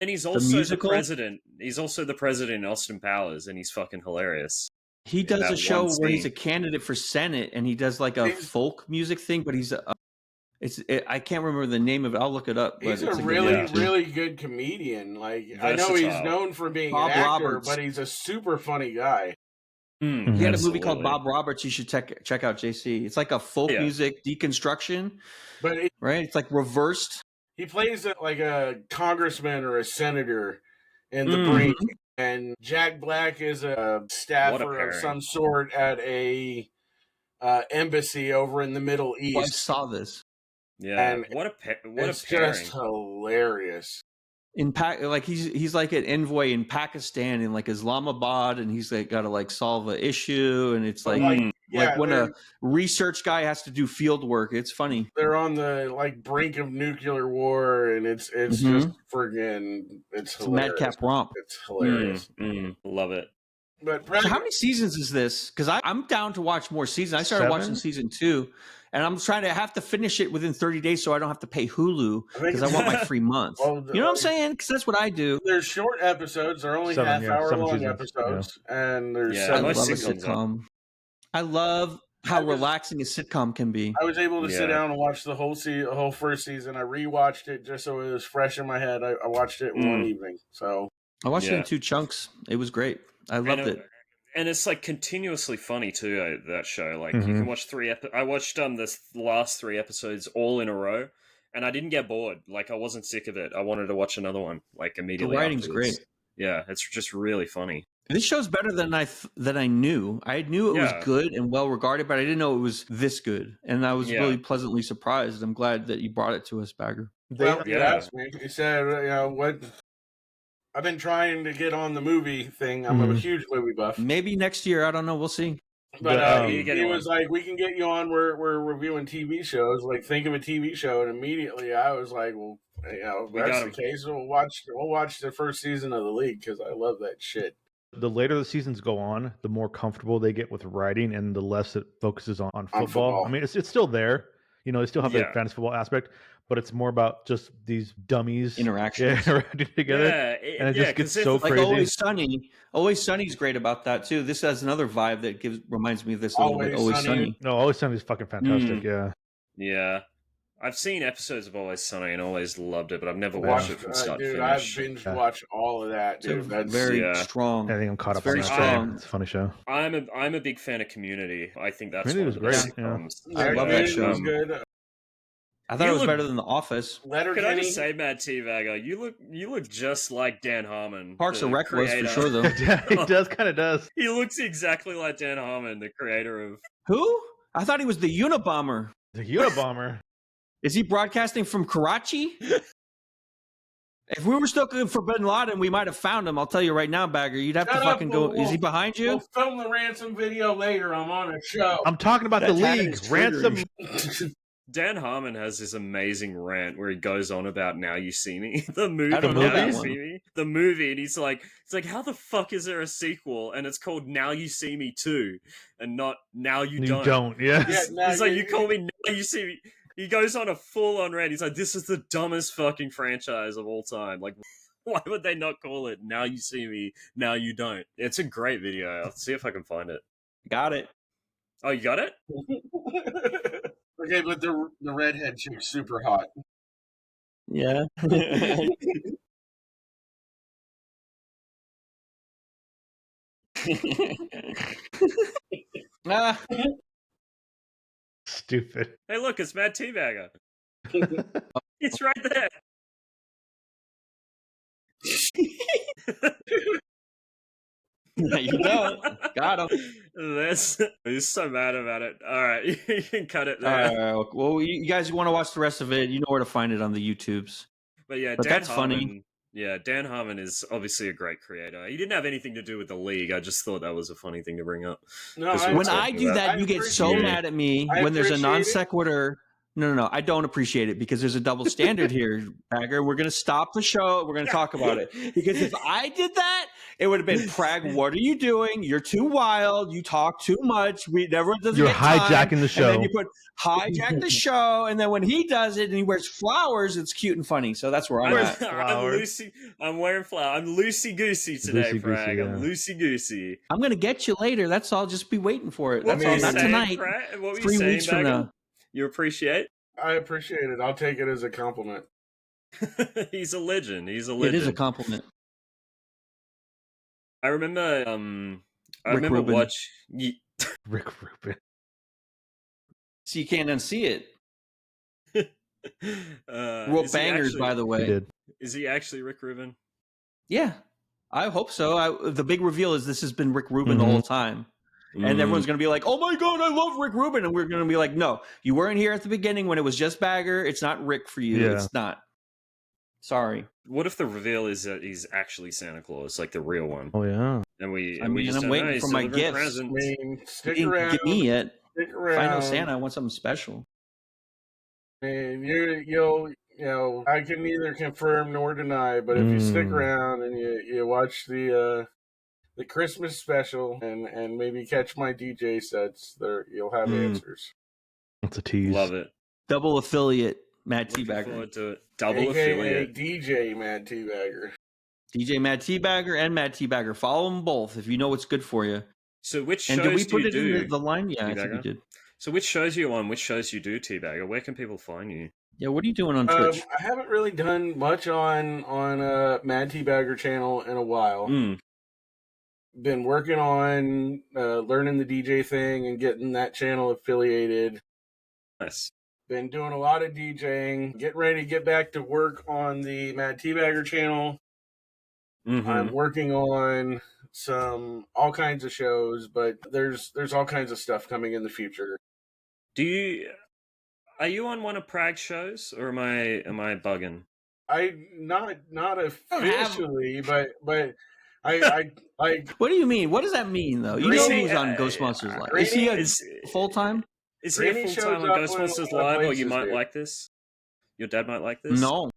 And he's also the president. He's also the president in Austin Powers, and he's fucking hilarious. He does a show where he's a candidate for Senate, and he does like a folk music thing, but he's I can't remember the name of it. I'll look it up. He's a really good comedian. Like I know he's known for being an actor, but he's a super funny guy. He had a movie called Bob Roberts. You should check out, JC. It's like a folk music deconstruction, but it's like reversed. He plays like a congressman or a senator in The Brink, and Jack Black is a staffer of some sort at a embassy over in the Middle East. I saw this. Yeah, and it's just hilarious. Like he's like an envoy in Pakistan in like Islamabad, and he's like got to like solve an issue, and it's like when a research guy has to do field work. It's funny. They're on the brink of nuclear war, and it's just friggin' it's hilarious. Madcap romp. It's hilarious. Love it. But so how many seasons is this? Because I'm down to watch more seasons. I started watching season 2. And I'm trying to have to finish it within 30 days so I don't have to pay Hulu because I want my free month. You know what I'm saying? Because that's what I do. There's short episodes. They're only half-hour long episodes. Yeah. And there's I love a sitcom. I love how relaxing a sitcom can be. I was able to sit down and watch the whole first season. I rewatched it just so it was fresh in my head. I watched it in one evening. So I watched it in 2 chunks. It was great. I loved it. And it's like continuously funny too. That show, like you can watch 3 I watched the last 3 episodes all in a row, and I didn't get bored. Like I wasn't sick of it. I wanted to watch another one like immediately. The writing's afterwards. great. Yeah, it's just really funny. This show's better than I knew. I knew it was good and well regarded, but I didn't know it was this good. And I was really pleasantly surprised. I'm glad that you brought it to us, Bagger. Well, you asked me. You said, what. I've been trying to get on the movie thing. I'm a huge movie buff. Maybe next year. I don't know. We'll see. But he was like, we can get you on. We're reviewing TV shows. Like, think of a TV show. And immediately I was like, well, if that's the case, we'll watch the first season of The League because I love that shit. The later the seasons go on, the more comfortable they get with writing and the less it focuses on football. I mean, it's still there. You know, they still have the fantasy football aspect, but it's more about just these dummies interacting together. And it just gets so crazy. Like Always Sunny's great about that too. This has another vibe that reminds me of this a little bit. Always Sunny. No, Always Sunny is fucking fantastic. Yeah. I've seen episodes of Always Sunny and always loved it, but I've never watched it from start to dude, finish. I've binge watched all of that, dude. That's very strong. I think I'm caught up very on that. strong. It's a funny show. I'm a big fan of Community. I think that's Community one of was the great, best sitcoms. I love that show. Was good. I thought it was better than The Office. Could I just say, MadTeabagger, you look just like Dan Harmon. Parks and Rec was for sure, though. He kind of does. He looks exactly like Dan Harmon, the creator of... Who? I thought he was the Unabomber. The Unabomber? Is he broadcasting from Karachi? If we were still looking for Bin Laden, we might have found him. I'll tell you right now, Bagger. You'd have to fucking go. Is he behind you? We'll film the ransom video later. I'm on a show. I'm talking about the league. Ransom. Dan Harmon has this amazing rant where he goes on about Now You See Me, the movie. I don't know that one. The movie, and he's like, how the fuck is there a sequel? And it's called Now You See Me 2, and not Now You Don't. You don't, yeah. He's like, you call me Now You See Me. He goes on a full-on rant. He's like, this is the dumbest fucking franchise of all time. Like, why would they not call it Now You See Me, Now You Don't? It's a great video. I'll see if I can find it. Got it. Oh, you got it? Okay, but the redhead chick's super hot. Yeah. Stupid. Hey, look, it's MadTeabagger. It's right there. You know, got him. He's so mad about it. All right, you can cut it there. All right, well, you guys want to watch the rest of it? You know where to find it on the YouTubes. But yeah, that's funny. Yeah, Dan Harmon is obviously a great creator. He didn't have anything to do with the league. I just thought that was a funny thing to bring up. No, when I do that, you get so mad at me when there's a non sequitur. No, I don't appreciate it because there's a double standard here, Bagger. We're going to stop the show. We're going to talk about it. Because if I did that, it would have been, Prag, what are you doing? You're too wild. You talk too much. Everyone doesn't You're get time. hijacking the show. And then you put hijack the show. And then when he does it and he wears flowers, it's cute and funny. So that's where I'm at. I'm wearing flowers. I'm loosey-goosey today, Prag. I'm loosey-goosey. I'm going to get you later. That's all. Just be waiting for it. That's all. Not tonight. What were you 3 saying, weeks from now. You appreciate? I appreciate it. I'll take it as a compliment. He's a legend. He's a legend. It is a compliment. I remember. Rick Rubin. Rick Rubin. So you can't unsee it. Wrote bangers, by the way. He did. Is he actually Rick Rubin? Yeah, I hope so. The big reveal is this has been Rick Rubin the whole time. And everyone's going to be like, oh my God, I love Rick Rubin. And we're going to be like, no, you weren't here at the beginning when it was just Bagger. It's not Rick for you. Yeah. It's not. Sorry. What if the reveal is that he's actually Santa Claus, like the real one? Oh, yeah. And I'm waiting for my gifts. I mean, stick you around. Get me yet. Stick around. If I know Santa, I want something special. And you know, I can neither confirm nor deny, but if you stick around and you watch the Christmas special and maybe catch my DJ sets, there you'll have answers. That's a tease. Love it. Double affiliate, MadTeabagger. Looking forward to it. Double AKA affiliate. DJ MadTeabagger. DJ MadTeabagger and MadTeabagger. Follow them both if you know what's good for you. So which shows and did we put do you it do? in the line? Yeah, I think we did. So which shows you on? Which shows you do, Teabagger? Where can people find you? Yeah, what are you doing on Twitch? I haven't really done much on MadTeabagger channel in a while. Been working on learning the DJ thing and getting that channel affiliated. Nice. Been doing a lot of DJing. Getting ready to get back to work on the MadTeabagger channel. I'm working on all kinds of shows, but there's all kinds of stuff coming in the future. Are you on one of Prag's shows, or am I bugging? Not officially, but I like. What do you mean? What does that mean, though? You know who's on Ghost Monsters Live? Is he full time? Is he a full time on Ghost Monsters Live, or you might like this? Your dad might like this. No.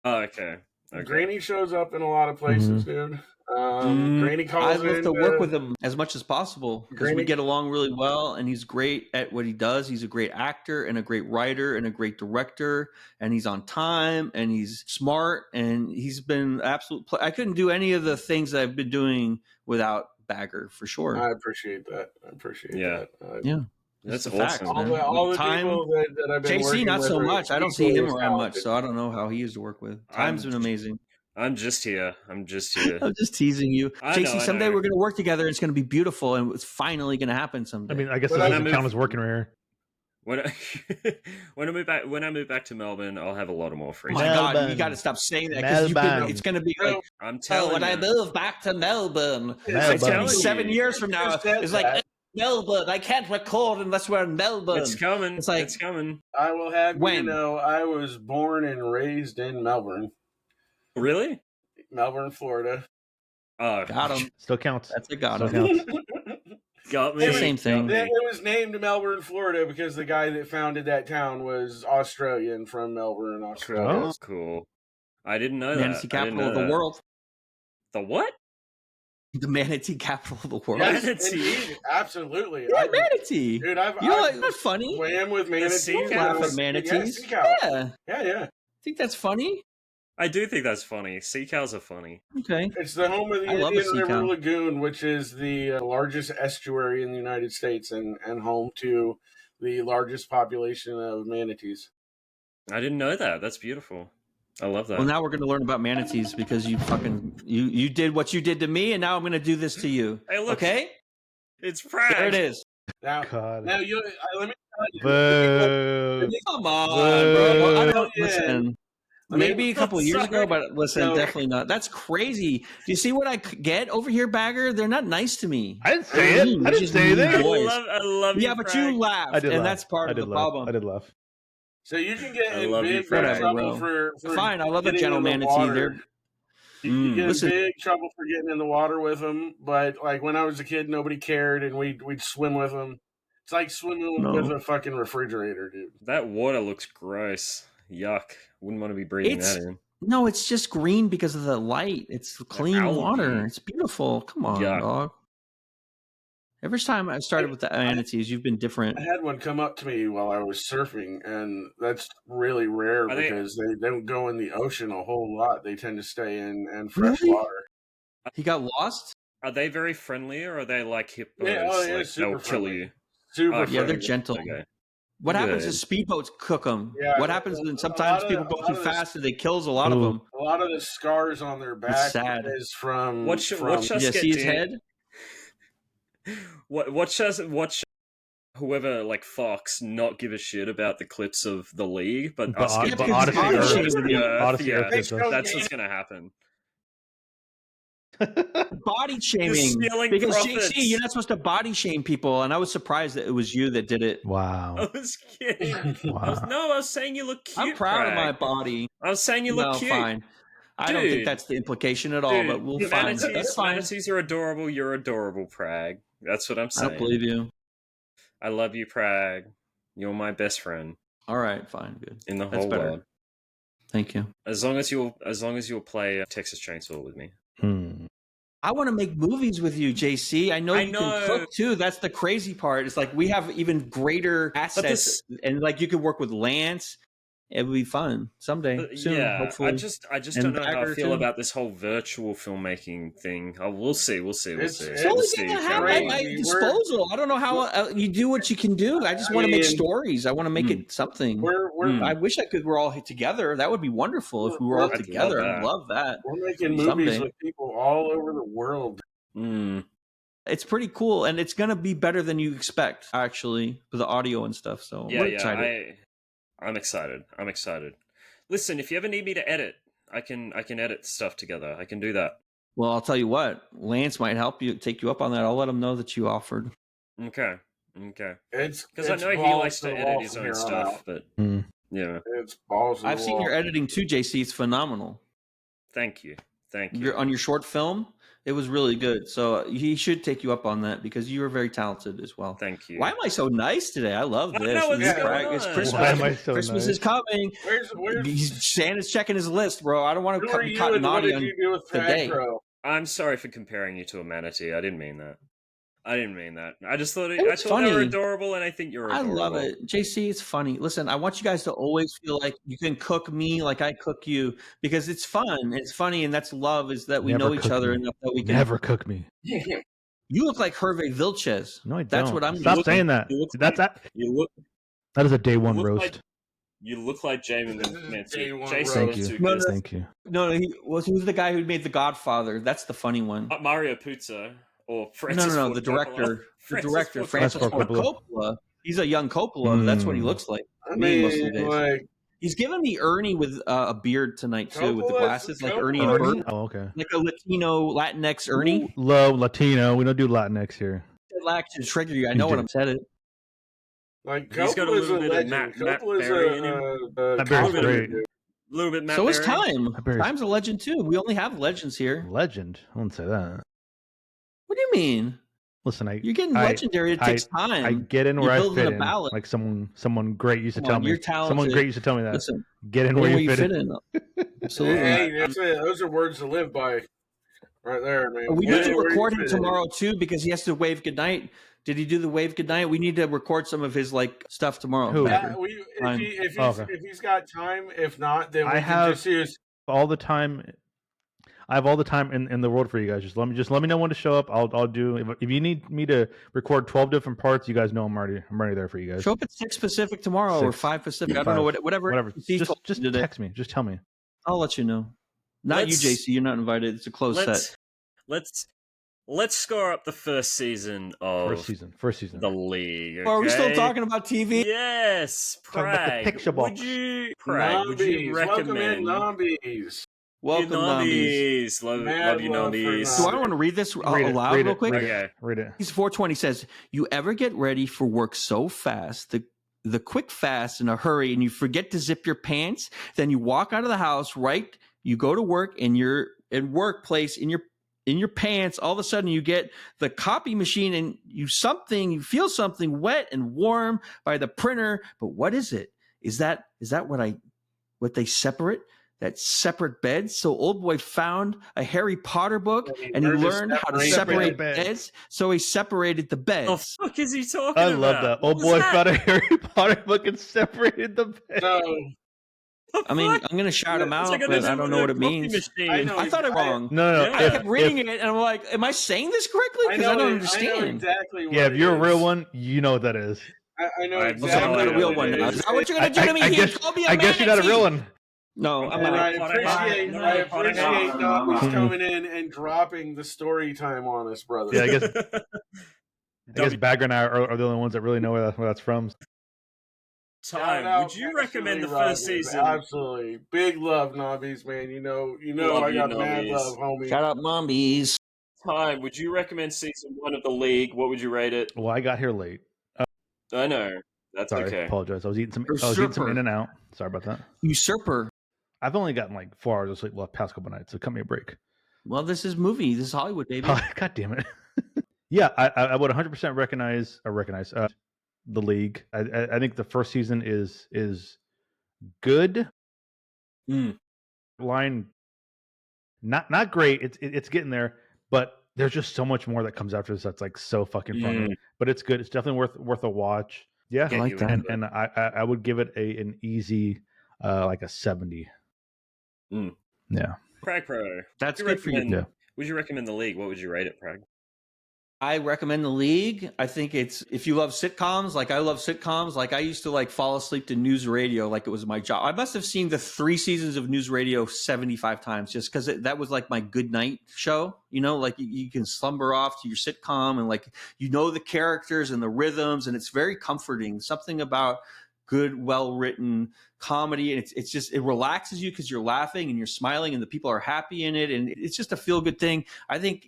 Oh, okay. Granny shows up in a lot of places, dude. Granny calls I love to work with him as much as possible because we get along really well, and he's great at what he does. He's a great actor and a great writer and a great director, and he's on time and he's smart, and he's been absolute. I couldn't do any of the things that I've been doing without Bagger for sure. I appreciate that. Yeah. That's the awesome. facts, All man. the Time, people that I've been JC, working not with so are much. I don't see him equally as around much, talented. so I don't know how he used to work with. Time's been amazing. I'm just here. I'm just here. I'm just teasing you. JC, someday know. we're going to work together. And it's going to be beautiful, and it's finally going to happen someday. I mean, I guess But this I doesn't moved- count as working right here. When I move back to Melbourne, I'll have a lot of more free Oh time. my God, Melbourne. you got to stop saying that because Melbourne. it's going to be like, I'm telling when you. I move back to Melbourne, Melbourne. it's going to be telling 7 you. years from now. It's like, Melbourne, I can't record unless we're in Melbourne. It's coming. It's like, it's coming. I will have When? you know, I was born and raised in Melbourne, Really? Florida. Oh, got him. Still counts. That's a got Still him. counts. got me. It's the same thing. Got me. It was named Melbourne, Florida, because the guy that founded that town was Australian from Melbourne, Australia. Oh. That's cool. I didn't know that. Manatee I didn't capital of know the that. world. The what? The manatee capital of the world. Yes, Manatee. indeed, absolutely. Yeah, manatee. Dude, I've You know, like, that's funny. swam with manatees. sea Laugh cows. at manatees. sea cows. Yeah. Yeah. Think that's funny? I do think that's funny. Sea cows are funny. Okay. It's the home of the I love a Indian sea River cow. Lagoon, which is the largest estuary in the United States and home to the largest population of manatees. I didn't know that. That's beautiful. I love that. Well, now we're going to learn about manatees because you fucking you did what you did to me, and now I'm going to do this to you. Hey, look. Okay? It's Prag. There it is. Now, God. let me tell you. Boo. Come on, bro. I don't Yeah. listen. Maybe a couple of years ago, but listen, No. definitely not. That's crazy. Do you see what I get over here, Bagger? They're not nice to me. I didn't say it. I didn't say I anything. Boys. love you, Yeah, but Prag. you laughed, I did and laugh. that's part I of did the laugh. problem. I did laugh. So you can get I in love you, big Fred. trouble Whatever, for Fine, I love a getting gentle in the manatee. water. They're You get listen. in big trouble for getting in the water with them, but like when I was a kid, nobody cared, and we'd swim with them. It's like swimming with a fucking refrigerator, dude. That water looks gross. Yuck. Wouldn't want to be breathing that in. No, it's just green because of the light. It's clean algae. water. It's beautiful. Come on, Yuck. dog. Every time I started with the manatees, you've been different. I had one come up to me while I was surfing, and that's really rare Are they- because they don't go in the ocean a whole lot. They tend to stay in fresh Really? water. He got lost? Are they very friendly or are they like hippos? Yeah, like super they'll kill friendly. you. Super Oh, Yeah, friendly. they're gentle. Okay. What happens Good. is speedboats cook them. Yeah, What happens a when lot sometimes of- people a go lot too of this- fast and they kills a lot of Ooh. them? A lot of the scars on their back sad. is from Watch from us Yeah, get see his Dan- head? Watch whoever like Fox not give a shit about the clips of the league, but But us Od- get but Dan- Odyssey Odyssey clips Earth- of the Earth, Odyssey yeah, Earth They is show that's Dan- what's gonna happen. Body shaming. stealing Because profits. JC, you're not supposed to body shame people, and I was surprised that it was you that did it. I Wow. was kidding. Wow. I was saying you look cute. I'm proud of Prag. my body. I was saying you look No, cute. fine. I don't think Dude. that's the implication at all, Dude, but we'll find. manatees, That's fine. manatees are adorable. You're adorable, Prag. That's what I'm I saying. don't believe you. I love you, Prag. You're my best friend All right, fine, good. in the That's whole better. world. Thank you. As long as you'll play Texas Chainsaw with me. Hmm. I want to make movies with you, JC. I know I you know. can cook too. That's the crazy part. It's like we have even greater assets, and like you could work with Lance. It would be fun someday, soon, yeah, hopefully. I just And don't know how I Bagger, feel too. about this whole virtual filmmaking thing. Oh, we'll see. It's- It's it's only We'll see. thing I have crazy. at my We're- disposal. I don't know how you do what you can do. I just I want to make mean- stories. I want to make it something. We're I wish we're all together. That would be wonderful if we were all I'd love together. I'd that. love that. we're making movies Someday. with people all over the world. Mm. It's pretty cool, and it's gonna be better than you expect, actually, with the audio and stuff. So Yeah, we're yeah. excited. I'm excited. I'm excited. Listen, if you ever need me to edit, I can edit stuff together. I can do that. Well, I'll tell you what, Lance might help you, take you up on that. I'll let him know that you offered. Okay. It's Because I it's know he balls likes to the edit wall his from own here on stuff, out. but Hmm. yeah. It's balls. to the I've seen wall. your editing too, JC. It's phenomenal. Thank you. You're on your short film. It was really good. So he should take you up on that because you are very talented as well. Thank you. Why am I so nice today? I love I this. don't know what's It's going It's on. Christmas. Why am I so Christmas nice? is coming. Where's Santa's checking his list, bro. I don't want who to are be you caught and what naughty did on you do with the day. Pragpro? I'm sorry for comparing you to a manatee. I didn't mean that. I just thought It's they were funny. adorable, and I think you're I adorable. love it. JC, it's funny. Listen, I want you guys to always feel like you can cook me like I cook you because it's fun. It's funny, and that's love is that we Never know each cook other me. enough that we can. Never cook me. You look like Hervé Vilches. No, I don't. That's what I'm. Stop saying that. That's that. That is a day one roast. You look like Jason Mancini. Thank you. Thank you. No, he was the guy who made The Godfather. That's the funny one. Mario Puzo or Francis No, Ford the director. Coppola. The director, Francis Ford Coppola. He's a young Coppola. That's what he looks like. I mean, like, he's giving me Ernie with a beard tonight too, with the glasses, like Ernie and Bert. Oh, okay. Like a Latino Latinx Ernie. Ooh, love Latino. We don't do Latinx here. Like to trigger you. I know what I'm saying. Like, he's got a little bit of Matt Berry in him. Matt Berry's great. A little bit Matt So Berry. is Time. Time's a legend too. We only have legends here. Legend? I wouldn't say that. What do you mean? Listen, you're getting legendary. It takes time. I get in where I fit in. Like someone great used to tell me. You're talented. Someone great used to tell me that. Listen, get in where you fit in. Absolutely. Hey, that's it. Those are words to live by, right there, man. We need to record him tomorrow too because he has to wave goodnight. Did he do the wave goodnight? We need to record some of his stuff tomorrow. Who? If he's got time, if not, then we can just use all the time. I have all the time in the world for you guys. Just let me know when to show up. I'll do. If you need me to record 12 different parts, you guys know I'm ready there for you guys. Show up at 6 Pacific tomorrow or 5 Pacific. I don't know whatever. Just text me. Just tell me. I'll let you know. Not you, JC. You're not invited. It's a closed set. Let's score up the first season of first season the league. Okay? Are we still talking about TV? Yes, Prag. Would you recommend Welcome in, Nombies? Welcome, Nombies. Love you, Nombies. Do I want to read this aloud real quick? Okay. Read it. He's 420 says, "You ever get ready for work so fast, the quick fast in a hurry, and you forget to zip your pants? Then you walk out of the house, right? You go to work, and you're in workplace in your pants. All of a sudden, you get the copy machine, and you feel something wet and warm by the printer. But what is it? Is that what they separate?" That separate beds. So old boy found a Harry Potter book and he learned how to separate beds. So he separated the beds. The fuck is he talking about? I love that. Old boy found a Harry Potter book and separated the beds. I mean, I'm going to shout him out, but I don't know what it means. I thought it wrong. No. I kept reading it and I'm like, am I saying this correctly? Because I don't understand. I know exactly what if you're a real one, you know what that is. I know exactly. So I'm not a real one now. Is that what you're going to do to me? I guess you're not a real one. No, I appreciate Nombies coming in and dropping the story time on us, brother. Yeah, I guess Bagger and I are the only ones that really know where that's from. Time. Would you recommend the first season? Absolutely. Big love, Nombies, man. You know I got mad love, homie. Shout out, Nombies. Time. Would you recommend season 1 of the league? What would you rate it? Well, I got here late. I know. That's Sorry, okay. I apologize. I was eating some In and Out. Sorry about that. Usurper. I've only gotten 4 hours of sleep the past couple nights, so cut me a break. Well, this is movie. This is Hollywood, baby. God damn it. Yeah, I would 100% recognize the league. I think the first season is good. Line, not great. It's getting there, but there's just so much more that comes after this that's so fucking fun. But it's good. It's definitely worth a watch. Yeah, I like that. And I would give it an easy a 70. Yeah. Pragpro. That's good for you. Yeah. Would you recommend the league? What would you rate it, Prag? I recommend the league. I think it's, if you love sitcoms, like I love sitcoms, like I used to fall asleep to news radio like it was my job. I must have seen the 3 seasons of news radio 75 times just because that was my good night show. You can slumber off to your sitcom and the characters and the rhythms, and it's very comforting. Something about good, well-written comedy, and it's just, it relaxes you because you're laughing and you're smiling and the people are happy in it, and it's just a feel-good thing. I think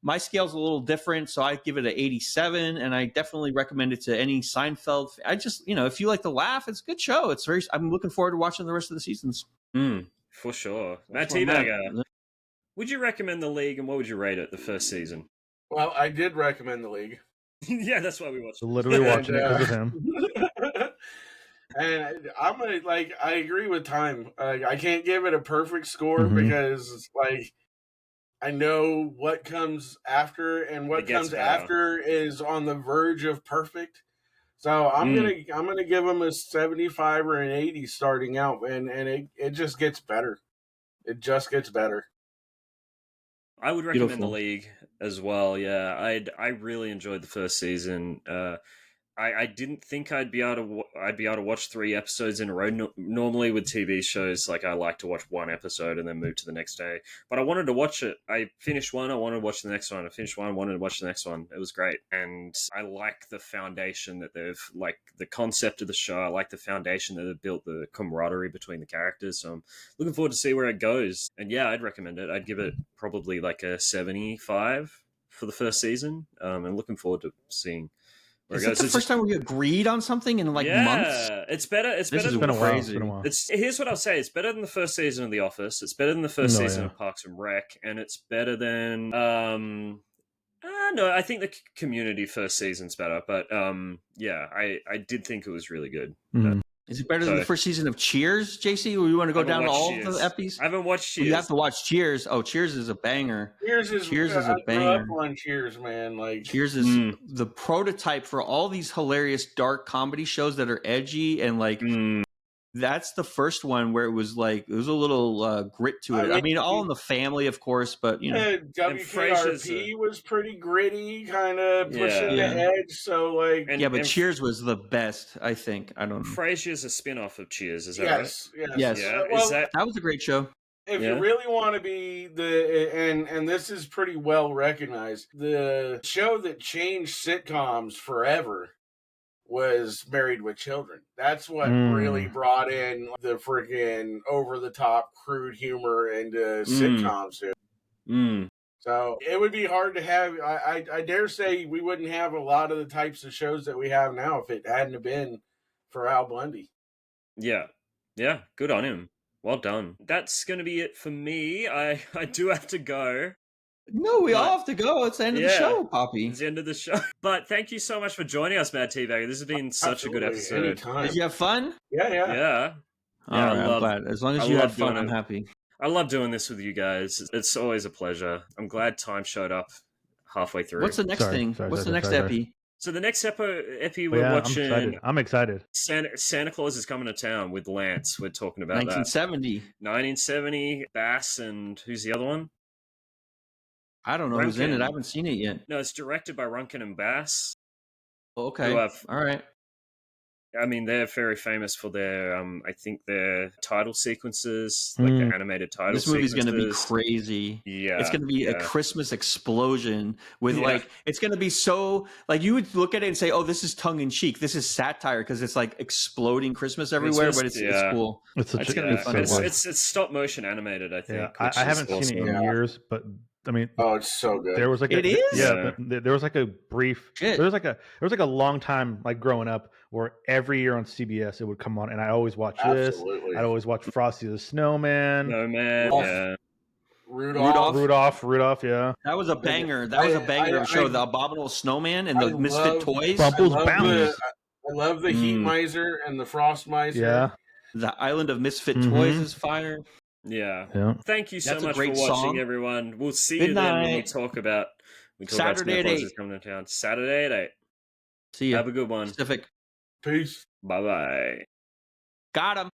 my scale's a little different, so I give it an 87, and I definitely recommend it to any Seinfeld. I just, if you like to laugh, it's a good show. I'm looking forward to watching the rest of the seasons. For sure. MadTeabagger, would you recommend the league, and what would you rate it the first season? Well, I did recommend the league. Yeah, that's why we watched it. Literally watching it because of him. And I'm I agree with Time. I can't give it a perfect score because I know what comes after, and what comes after is on the verge of perfect. So I'm gonna give him a 75 or an 80 starting out, and it just gets better. It just gets better. I would recommend the league. as well. Yeah, I really enjoyed the first season. I didn't think I'd be able to watch 3 episodes in a row. Normally with TV shows, like I like to watch one episode and then move to the next day. But I wanted to watch it. I finished one, I wanted to watch the next one. I finished one, I wanted to watch the next one. It was great, and I like the foundation that they've like the concept of the show. I like the foundation that they've built, the camaraderie between the characters. So I'm looking forward to see where it goes. And yeah, I'd recommend it. I'd give it probably like a 75 for the first season. And looking forward to seeing. Is it the first time we agreed on something in like months? Yeah, it's better. It's this better. Has than been crazy. Here's what I'll say: it's better than the first season of The Office. It's better than the first season of Parks and Rec, and it's better than. No, I think the Community first season's better, but yeah, I did think it was really good. Mm-hmm. Is it better than the first season of Cheers, JC? Or you want to go down to all Cheers. the epis? I haven't watched Cheers. You have to watch Cheers. Oh, Cheers is a banger. Cheers is a banger. I grew up on Cheers, man. Like Cheers is the prototype for all these hilarious dark comedy shows that are edgy and like. That's the first one where it was like it was a little grit to it. I mean, All in the Family, of course, but you know, WKRP was pretty gritty, kind of pushing the edge. So like, but Cheers was the best. I think. I don't know. Frasier's a spin-off of Cheers, is that right? Yes. Yeah. Well, that was a great show. If you really want to be and this is pretty well recognized, the show that changed sitcoms forever was Married with Children. That's what really brought in the freaking over-the-top crude humor into sitcoms. So it would be hard to have, I dare say we wouldn't have a lot of the types of shows that we have now if it hadn't have been for Al Bundy. Yeah. Yeah, good on him. Well done. That's going to be it for me. I do have to go. No, we all have to go. It's the end of the show, Poppy. It's the end of the show. But thank you so much for joining us, MadTeabagger. This has been such a good episode. Anytime. Did you have fun? Yeah. All right, I'm glad. As long as you had fun, I'm happy. I love doing this with you guys. It's always a pleasure. I'm glad time showed up halfway through. What's the next thing? What's the next epi? So the next epi we're watching... I'm excited. Santa Claus is Coming to Town with Lance. We're talking about 1970. 1970. Bass and who's the other one? I don't know who's in it. I haven't seen it yet. No, it's directed by Runkin and Bass. Okay. All right. I mean, they're very famous for their, I think their title sequences, like the animated title sequences. This movie's going to be crazy. Yeah. It's going to be a Christmas explosion with like, it's going to be so, like you would look at it and say, oh, this is tongue in cheek. This is satire because it's like exploding Christmas everywhere, but it's cool. It's going to be fun. It's stop motion animated, I think. Yeah. I haven't seen it in years, but I mean, it's so good. There was like it is. Yeah, there was like a brief. There was like a long time like growing up where every year on CBS it would come on, and I always watch this. I'd always watch Frosty the Snowman. Rudolph. Yeah, that was a banger. That was a banger of a show. The Abominable Snowman and the Misfit Toys. Bubbles Bounce. I love the Heat Miser and the Frost Miser. Yeah, the Island of Misfit Toys is fire. Yeah. Thank you so much for watching, everyone. We'll see you then when we talk about Saturday at 8. Coming to town. Saturday at 8. See you. Have a good one. Pacific. Peace. Bye-bye. Got him.